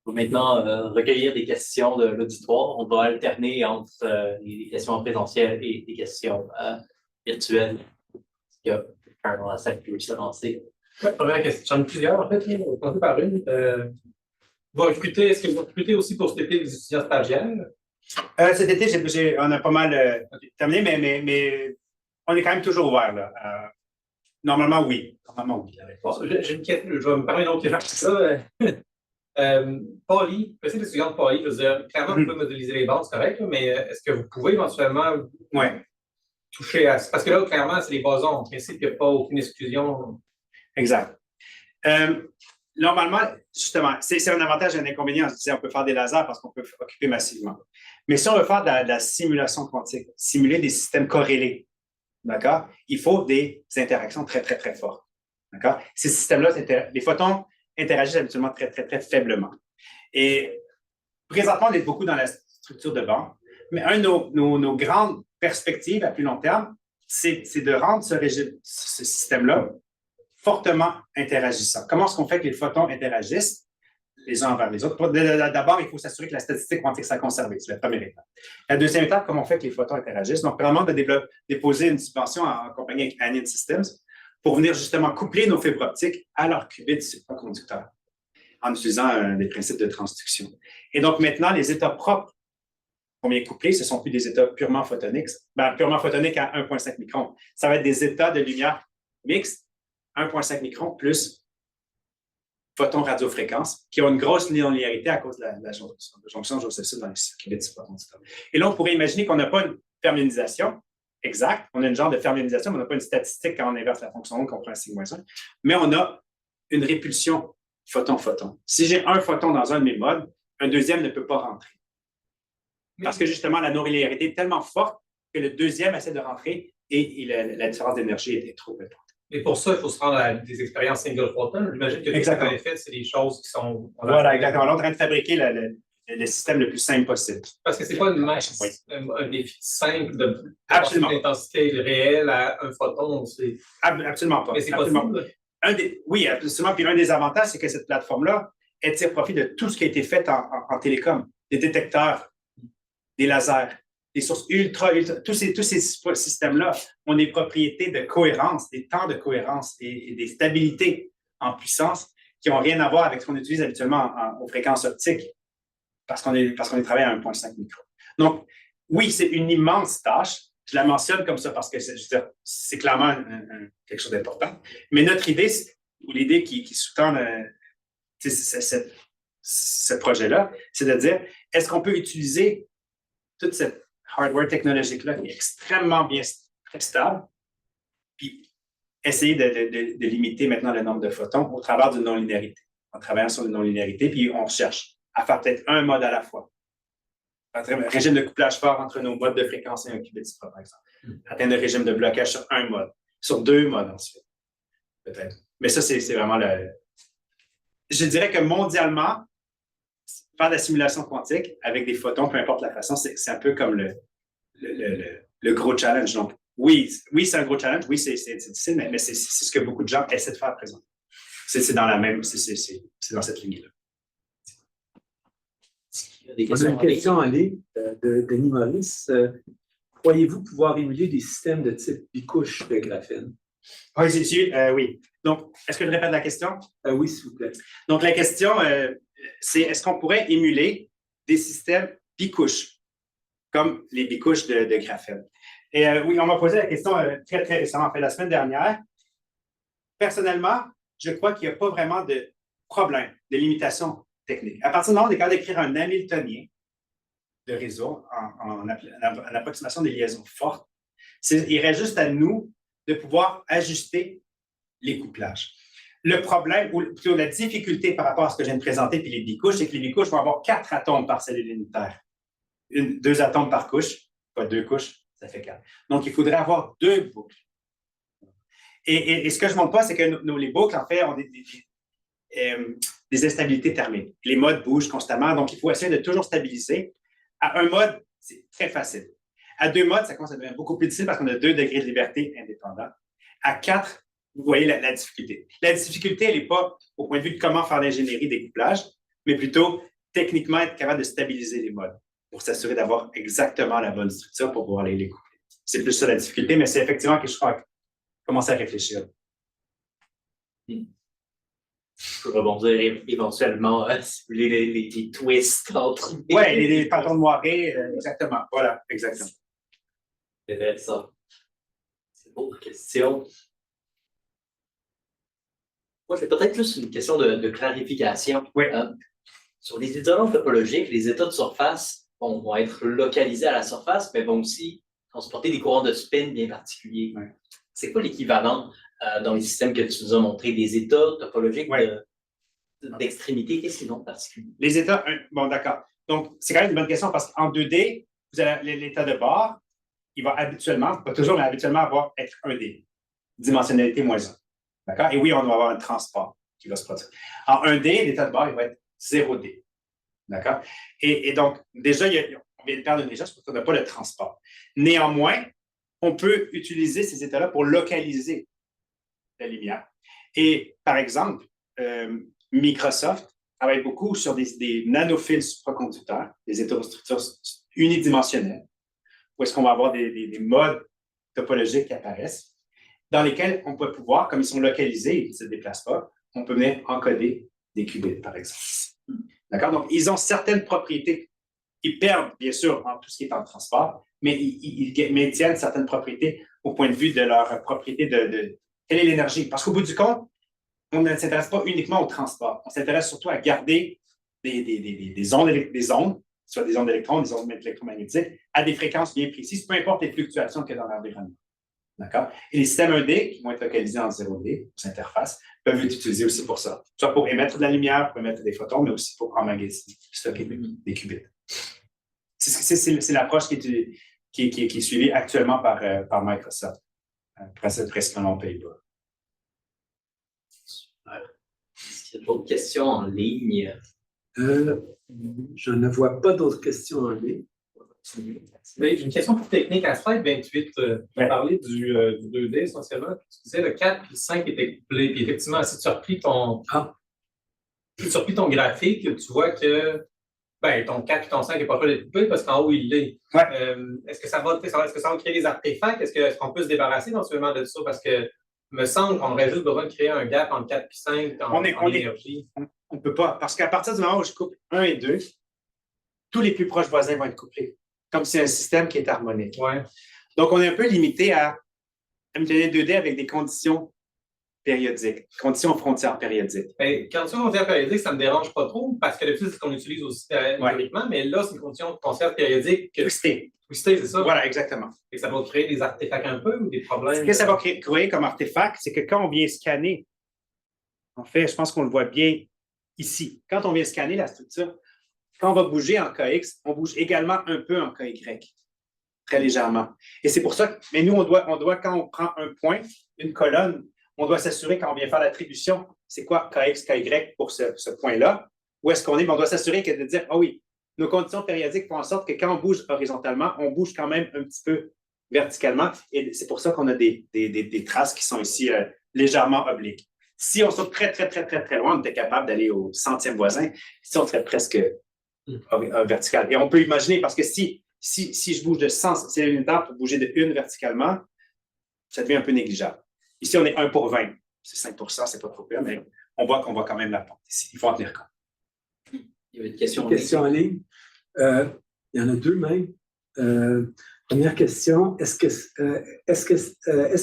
On va maintenant recueillir des questions de l'auditoire. On va alterner entre les questions en présentiel et les questions virtuelles. Est-ce qu'il y a quelqu'un dans la salle qui veut se lancer? Oui, première question. J'en ai plusieurs, en fait. On va commencer par une. Est-ce que vous recrutez aussi pour cet été des étudiants stagiaires? Cet été, on a pas mal terminé, mais on est quand même toujours ouvert, là. Normalement, oui. Normalement, oui. Bon, j'ai une question, je vais me permettre une autre question. Poly, le étudiant de Poly, je veux dire, clairement, vous pouvez modéliser les bandes, c'est correct, mais est-ce que vous pouvez éventuellement toucher à... Parce que là, clairement, c'est les bosons. En principe, il n'y a pas aucune exclusion. Exact. Normalement, justement, c'est un avantage et un inconvénient. Je disais, on peut faire des lasers parce qu'on peut occuper massivement. Mais si on veut faire de la simulation quantique, simuler des systèmes corrélés, d'accord, il faut des interactions très, très, très fortes. D'accord? Ces systèmes-là, les photons interagissent habituellement très, très, très faiblement. Et présentement, on est beaucoup dans la structure de bande, mais un de nos grandes perspectives à plus long terme, c'est de rendre ce système-là fortement interagissant. Comment est-ce qu'on fait que les photons interagissent les uns envers les autres? D'abord, il faut s'assurer que la statistique quantique soit conservée. C'est la première étape. La deuxième étape, comment on fait que les photons interagissent? Donc, vraiment, de déposer une subvention en compagnie avec Anion Systems pour venir justement coupler nos fibres optiques à leur qubits superconducteurs en utilisant des principes de transduction. Et donc, maintenant, les états propres qu'on vient coupler, ce ne sont plus des états purement photoniques, purement photoniques à 1,5 microns. Ça va être des états de lumière mixtes, 1,5 microns plus photons radiofréquences, qui ont une grosse non-linéarité à cause de la jonction Josephson dans les qubits superconducteurs. Et là, on pourrait imaginer qu'on n'a pas une fermionisation exacte, on a une genre de fermionisation, mais on n'a pas une statistique quand on inverse la fonction onde qu'on prend un signe-1, mais on a une répulsion photon-photon. Si j'ai un photon dans un de mes modes, un deuxième ne peut pas rentrer. Parce que justement, la non-linéarité est tellement forte que le deuxième essaie de rentrer et la différence d'énergie est trop importante. Et pour ça, il faut se rendre à des expériences single photon. J'imagine que tout ce que vous avez fait, c'est des choses qui sont... Voilà, exactement. On est en train de fabriquer le système le plus simple possible. Parce que c'est pas une masse, un défi simple de d'intensité réelle à un photon. Absolument pas. Mais c'est possible. Oui, absolument. Puis l'un des avantages, c'est que cette plateforme-là, elle tire profit de tout ce qui a été fait en télécom. Des détecteurs, des lasers, des sources ultra, tous ces systèmes-là ont des propriétés de cohérence, des temps de cohérence et des stabilités en puissance qui n'ont rien à voir avec ce qu'on utilise habituellement aux fréquences optiques parce qu'on travaille à 1,5 micron. Donc, oui, c'est une immense tâche. Je la mentionne comme ça parce que c'est clairement quelque chose d'important. Mais notre idée, ou l'idée qui sous-tend ce projet-là, c'est de dire, est-ce qu'on peut utiliser toute cette hardware technologique-là qui est extrêmement bien stable, puis essayer de limiter maintenant le nombre de photons au travers d'une non-linéarité, en travaillant sur une non-linéarité, puis on cherche à faire peut-être un mode à la fois. Un régime de couplage fort entre nos modes de fréquence et un qubit, par exemple. Atteindre un régime de blocage sur un mode, sur deux modes ensuite, peut-être. Mais ça, c'est vraiment Je dirais que mondialement, faire de la simulation quantique avec des photons, peu importe la façon, c'est un peu comme le gros challenge. Donc, oui, c'est un gros challenge. Oui, c'est difficile, mais c'est ce que beaucoup de gens essaient de faire à présent. C'est dans cette ligne-là. On a une question en ligne de Denis Maurice. Croyez-vous pouvoir émuler des systèmes de type bicouche de graphène? Oui. Donc, est-ce que je répète la question? Oui, s'il vous plaît. Donc, la question, c'est est-ce qu'on pourrait émuler des systèmes bicouches, comme les bicouches de graphène? Et oui, on m'a posé la question très, très récemment, en fait, la semaine dernière. Personnellement, je crois qu'il n'y a pas vraiment de problème, de limitation technique. À partir du moment où on est capable d'écrire un Hamiltonien de réseau en approximation des liaisons fortes, il reste juste à nous de pouvoir ajuster les couplages. Le problème, ou plutôt la difficulté par rapport à ce que je viens de présenter, puis les bicouches, c'est que les bicouches vont avoir 4 atomes par cellule unitaire. 2 atomes par couche, pas 2 couches, ça fait 4. Donc, il faudrait avoir 2 boucles. Et ce que je ne montre pas, c'est que les boucles, en fait, ont des instabilités thermiques. Les modes bougent constamment, donc il faut essayer de toujours stabiliser. À un mode, c'est très facile. À 2 modes, ça commence à devenir beaucoup plus difficile parce qu'on a 2 degrés de liberté indépendants. À 4, vous voyez la difficulté. La difficulté, elle n'est pas au point de vue de comment faire l'ingénierie des couplages, mais plutôt techniquement être capable de stabiliser les modes pour s'assurer d'avoir exactement la bonne structure pour pouvoir les coupler. C'est plus ça la difficulté, mais c'est effectivement quelque chose qu'on va commencer à réfléchir. Je peux rebondir éventuellement simuler les twists entre... Oui, les patterns moirés, exactement. Voilà, exactement. C'est ça. Autre question. Moi, c'est peut-être juste une question de clarification. Oui. Sur les isolants topologiques, les états de surface vont être localisés à la surface, mais vont aussi transporter des courants de spin bien particuliers. Oui. C'est quoi l'équivalent dans les systèmes que tu nous as montrés, des états topologiques d'extrémité? Qu'est-ce qu'ils ont de particulier? Les états, bon, d'accord. Donc, c'est quand même une bonne question parce qu'en 2D, vous avez l'état de bord, il va habituellement, pas toujours, mais habituellement être 1D, dimensionnalité moins 1. D'accord? Et oui, on doit avoir un transport qui va se produire. En 1D, l'état de bord, il va être 0D. D'accord? Et donc, déjà, on vient de perdre une légère parce qu'on n'a pas le transport. Néanmoins, on peut utiliser ces états-là pour localiser la lumière. Et par exemple, Microsoft travaille beaucoup sur des nanofils supraconducteurs, des hétérostructures unidimensionnelles, où est-ce qu'on va avoir des modes topologiques qui apparaissent, dans lesquels on peut pouvoir, comme ils sont localisés, ils ne se déplacent pas, on peut venir encoder des qubits, par exemple. D'accord? Donc, ils ont certaines propriétés. Ils perdent, bien sûr, en tout ce qui est en transport, mais ils maintiennent certaines propriétés au point de vue de leur propriété de quelle est l'énergie. Parce qu'au bout du compte, on ne s'intéresse pas uniquement au transport. On s'intéresse surtout à garder des ondes, soit des ondes d'électrons, des ondes électromagnétiques, à des fréquences bien précises, peu importe les fluctuations qu'il y a dans l'environnement. D'accord? Et les systèmes 1D, qui vont être localisés en 0D, aux interfaces, peuvent être utilisés aussi pour ça. Soit pour émettre de la lumière, pour émettre des photons, mais aussi pour emmagasiner, stocker des qubits. C'est l'approche qui est suivie actuellement par Microsoft, principalement aux Pays-Bas. Est-ce qu'il y a d'autres questions en ligne? Je ne vois pas d'autres questions en ligne. J'ai une question plus technique. À slide 28, tu as parlé du 2D essentiellement. Tu disais le 4 et le 5 étaient couplés. Puis effectivement, si tu replies ton graphique, tu vois que ton 4 et ton 5 n'est pas fait d'être couplé parce qu'en haut, il l'est. Ouais. Est-ce que ça va créer des artefacts? Est-ce qu'on peut se débarrasser éventuellement de ça? Parce que me semble qu'on aurait juste besoin de créer un gap entre 4 et 5 en énergie. On ne peut pas. Parce qu'à partir du moment où je coupe 1 et 2, tous les plus proches voisins vont être couplés. Comme c'est un système qui est harmonique. Ouais. Donc, on est un peu limité à me donner 2D avec des conditions périodiques, conditions frontières périodiques. Conditions frontières périodiques, ça ne me dérange pas trop parce que d'habitude, c'est ce qu'on utilise aussi théoriquement, mais là, c'est une condition frontière périodique. Twisté, c'est ça? Voilà, exactement. Et ça va créer des artefacts un peu ou des problèmes? Ce que ça va créer comme artefact, c'est que quand on vient scanner, en fait, je pense qu'on le voit bien ici. Quand on vient scanner la structure, quand on va bouger en KX, on bouge également un peu en KY, très légèrement. Et c'est pour ça que, mais nous, on doit, quand on prend un point, une colonne, on doit s'assurer quand on vient faire l'attribution, c'est quoi KX, KY pour ce point-là, où est-ce qu'on est, mais on doit s'assurer que de dire, ah oui, nos conditions périodiques font en sorte que quand on bouge horizontalement, on bouge quand même un petit peu verticalement, et c'est pour ça qu'on a des traces qui sont ici légèrement obliques. Si on saute très, très, très, très, très loin, on était capable d'aller au centième voisin, si on serait presque vertical. Et on peut imaginer, parce que si je bouge de 100, c'est une étape pour bouger de 1 verticalement, ça devient un peu négligeable. Ici, on est 1 pour 20. C'est 5%, c'est pas trop pire, mais on voit qu'on voit quand même la pente ici. Il faut en tenir compte. Il y avait une question en ligne. Il y en a deux même. Première question, est-ce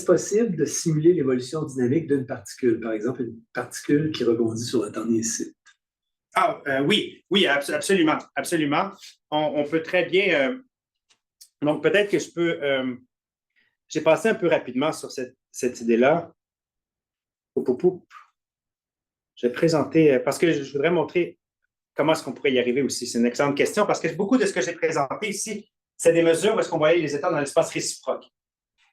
possible de simuler l'évolution dynamique d'une particule, par exemple une particule qui rebondit sur le dernier site? Oui, absolument. On peut très bien. Donc, peut-être que je peux. J'ai passé un peu rapidement sur cette idée-là. Je vais présenter, parce que je voudrais montrer comment est-ce qu'on pourrait y arriver aussi. C'est une excellente question, parce que beaucoup de ce que j'ai présenté ici, c'est des mesures où est-ce qu'on voyait les états dans l'espace réciproque.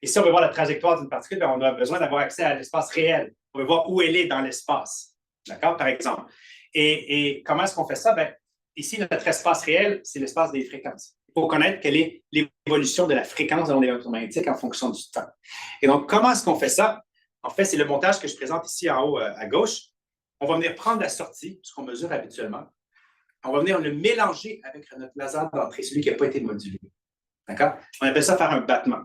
Et si on veut voir la trajectoire d'une particule, bien, on a besoin d'avoir accès à l'espace réel. On veut voir où elle est dans l'espace. D'accord, par exemple. Et comment est-ce qu'on fait ça? Bien, ici, notre espace réel, c'est l'espace des fréquences. Il faut connaître quelle est l'évolution de la fréquence de l'onde électromagnétique en fonction du temps. Et donc, comment est-ce qu'on fait ça? En fait, c'est le montage que je présente ici en haut à gauche. On va venir prendre la sortie, ce qu'on mesure habituellement. On va venir le mélanger avec notre laser d'entrée, celui qui n'a pas été modulé. D'accord? On appelle ça faire un battement.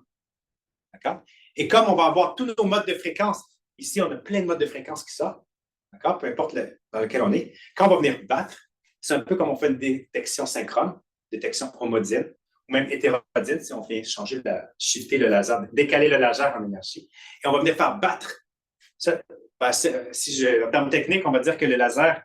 D'accord? Et comme on va avoir tous nos modes de fréquence, ici, on a plein de modes de fréquence qui sortent. D'accord? Peu importe dans lequel on est. Quand on va venir battre, c'est un peu comme on fait une détection synchrone, détection homodienne, ou même hétérodine, si on vient shifter le laser, décaler le laser en énergie. Et on va venir faire battre. Ça, en termes techniques, on va dire que le laser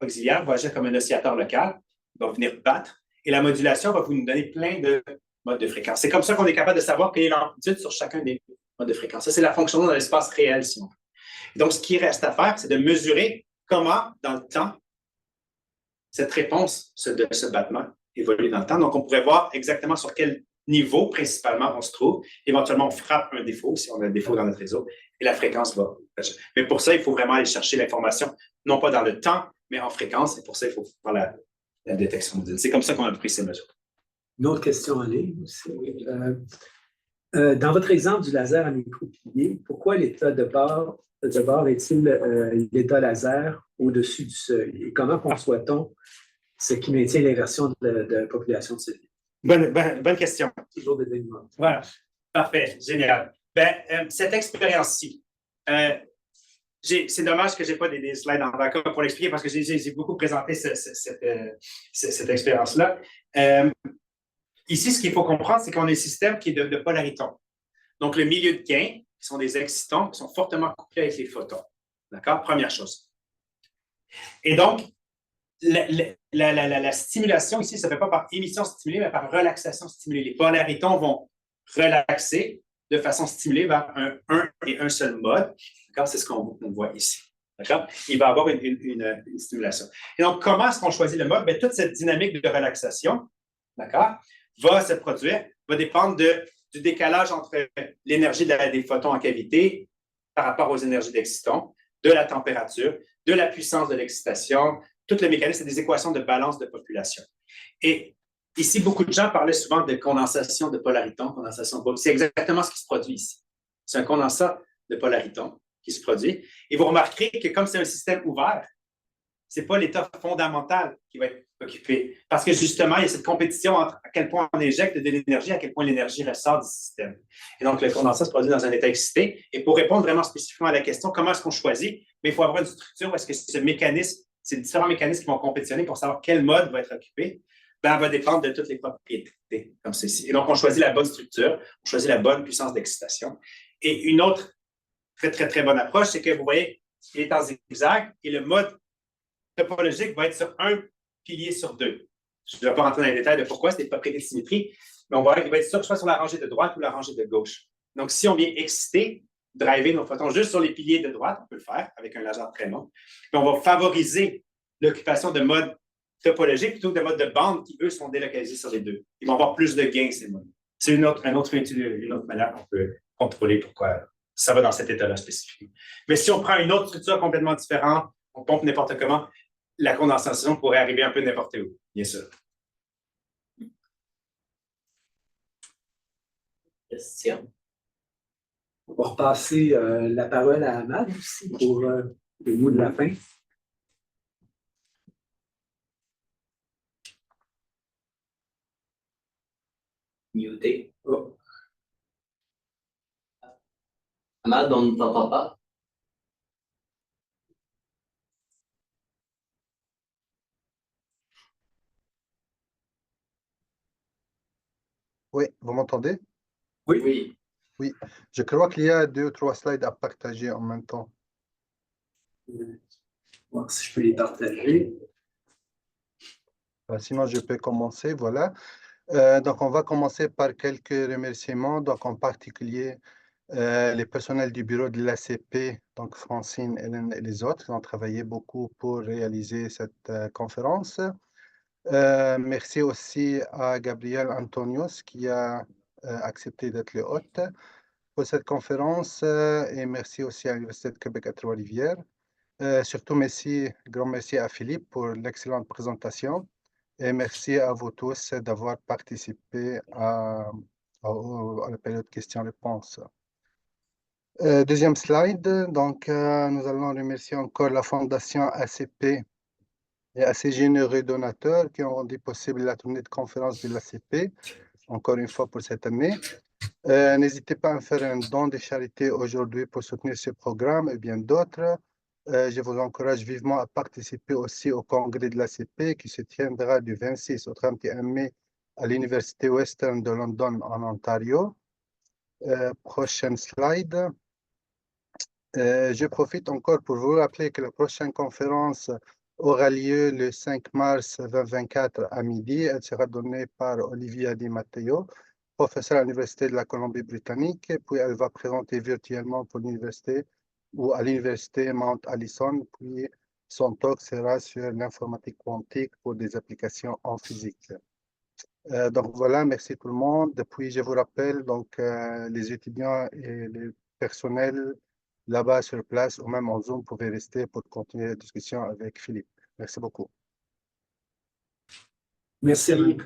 auxiliaire va agir comme un oscillateur local, il va venir battre, et la modulation va vous nous donner plein de modes de fréquence. C'est comme ça qu'on est capable de savoir quelle est l'amplitude sur chacun des modes de fréquence. Ça, c'est la fonction dans l'espace réel, si on veut. Et donc, ce qui reste à faire, c'est de mesurer comment, dans le temps, cette réponse de ce battement évolue dans le temps. Donc, on pourrait voir exactement sur quel niveau, principalement, on se trouve. Éventuellement, on frappe un défaut, si on a un défaut dans notre réseau, et la fréquence va. Mais pour ça, il faut vraiment aller chercher l'information, non pas dans le temps, mais en fréquence. Et pour ça, il faut faire la détection. C'est comme ça qu'on a pris ces mesures. Une autre question en ligne aussi. Dans votre exemple du laser à micropilier, pourquoi l'état de bord est-il l'état laser au-dessus du seuil? Et comment conçoit-on ce qui maintient l'inversion de population de celui? Bonne question. Toujours des éléments. Voilà. Parfait. Génial. Cette expérience-ci, c'est dommage que je n'ai pas des slides en backup pour l'expliquer parce que j'ai beaucoup présenté cette expérience-là. Ici, ce qu'il faut comprendre, c'est qu'on a un système qui est de polaritons. Donc, le milieu de gain, qui sont des excitons, qui sont fortement couplés avec les photons. D'accord? Première chose. Et donc, la stimulation ici, ça ne se fait pas par émission stimulée, mais par relaxation stimulée. Les polaritons vont relaxer de façon stimulée vers un et un seul mode. D'accord? C'est ce qu'on voit ici. D'accord? Il va y avoir une stimulation. Et donc, comment est-ce qu'on choisit le mode? Bien, toute cette dynamique de relaxation, d'accord, va se produire, va dépendre du décalage entre l'énergie des photons en cavité par rapport aux énergies d'excitons, de la température, de la puissance de l'excitation. Tout le mécanisme, c'est des équations de balance de population. Et ici, beaucoup de gens parlaient souvent de condensation de polaritons, c'est exactement ce qui se produit ici. C'est un condensat de polaritons qui se produit. Et vous remarquerez que comme c'est un système ouvert, ce n'est pas l'état fondamental qui va être occupé. Parce que justement, il y a cette compétition entre à quel point on éjecte de l'énergie, à quel point l'énergie ressort du système. Et donc, le condensat se produit dans un état excité. Et pour répondre vraiment spécifiquement à la question, comment est-ce qu'on choisit? Mais il faut avoir une structure où est-ce que ce mécanisme, c'est différents mécanismes qui vont compétitionner pour savoir quel mode va être occupé. Ben, va dépendre de toutes les propriétés, comme ceci. Et donc, on choisit la bonne structure, on choisit la bonne puissance d'excitation. Et une autre très, très, très bonne approche, c'est que vous voyez, il est en zigzag et le mode topologique va être sur un pilier sur deux. Je ne vais pas rentrer dans les détails de pourquoi, c'est des propriétés de symétrie, mais on voit qu'il va être soit sur la rangée de droite ou la rangée de gauche. Donc, si on vient exciter, driver nos photons juste sur les piliers de droite, on peut le faire avec un laser très long, mais on va favoriser l'occupation de modes topologiques plutôt que de modes de bande qui, eux, sont délocalisés sur les deux. Ils vont avoir plus de gains, ces modes. C'est une autre manière qu'on peut contrôler pourquoi ça va dans cet état-là spécifiquement. Mais si on prend une autre structure complètement différente, on pompe n'importe comment, la condensation pourrait arriver un peu n'importe où, bien sûr. Question. On va repasser la parole à Ahmad aussi pour le mot de la fin. Muté. Oh. Ahmad, on ne t'entend pas. Oui, vous m'entendez? Oui. Oui, je crois qu'il y a 2 ou 3 slides à partager en même temps. Voir si je peux les partager. Sinon, je peux commencer, voilà. Donc, on va commencer par quelques remerciements, donc en particulier les personnels du bureau de l'ACP, donc Francine, Hélène et les autres, qui ont travaillé beaucoup pour réaliser cette conférence. Merci aussi à Gabriel Antonios qui a accepté d'être le hôte pour cette conférence et merci aussi à l'Université de Québec à Trois-Rivières. Surtout grand merci à Philippe pour l'excellente présentation et merci à vous tous d'avoir participé à la période questions-réponses. Deuxième slide, donc nous allons remercier encore la Fondation ACP et à ces généreux donateurs qui ont rendu possible la tournée de conférence de l'ACP, encore une fois pour cette année. N'hésitez pas à faire un don de charité aujourd'hui pour soutenir ce programme et bien d'autres. Je vous encourage vivement à participer aussi au congrès de l'ACP qui se tiendra du 26 au 31 mai à l'Université Western de London en Ontario. Prochaine slide. Je profite encore pour vous rappeler que la prochaine conférence aura lieu le 5 mars 2024 à midi. Elle sera donnée par Olivia Di Matteo, professeure à l'Université de la Colombie-Britannique, puis elle va présenter virtuellement pour l'université ou à l'Université Mount Allison, puis son talk sera sur l'informatique quantique pour des applications en physique. Donc voilà, merci tout le monde. Puis je vous rappelle, donc les étudiants et les personnels là-bas sur place ou même en Zoom pouvaient rester pour continuer la discussion avec Philippe. Merci beaucoup. Merci.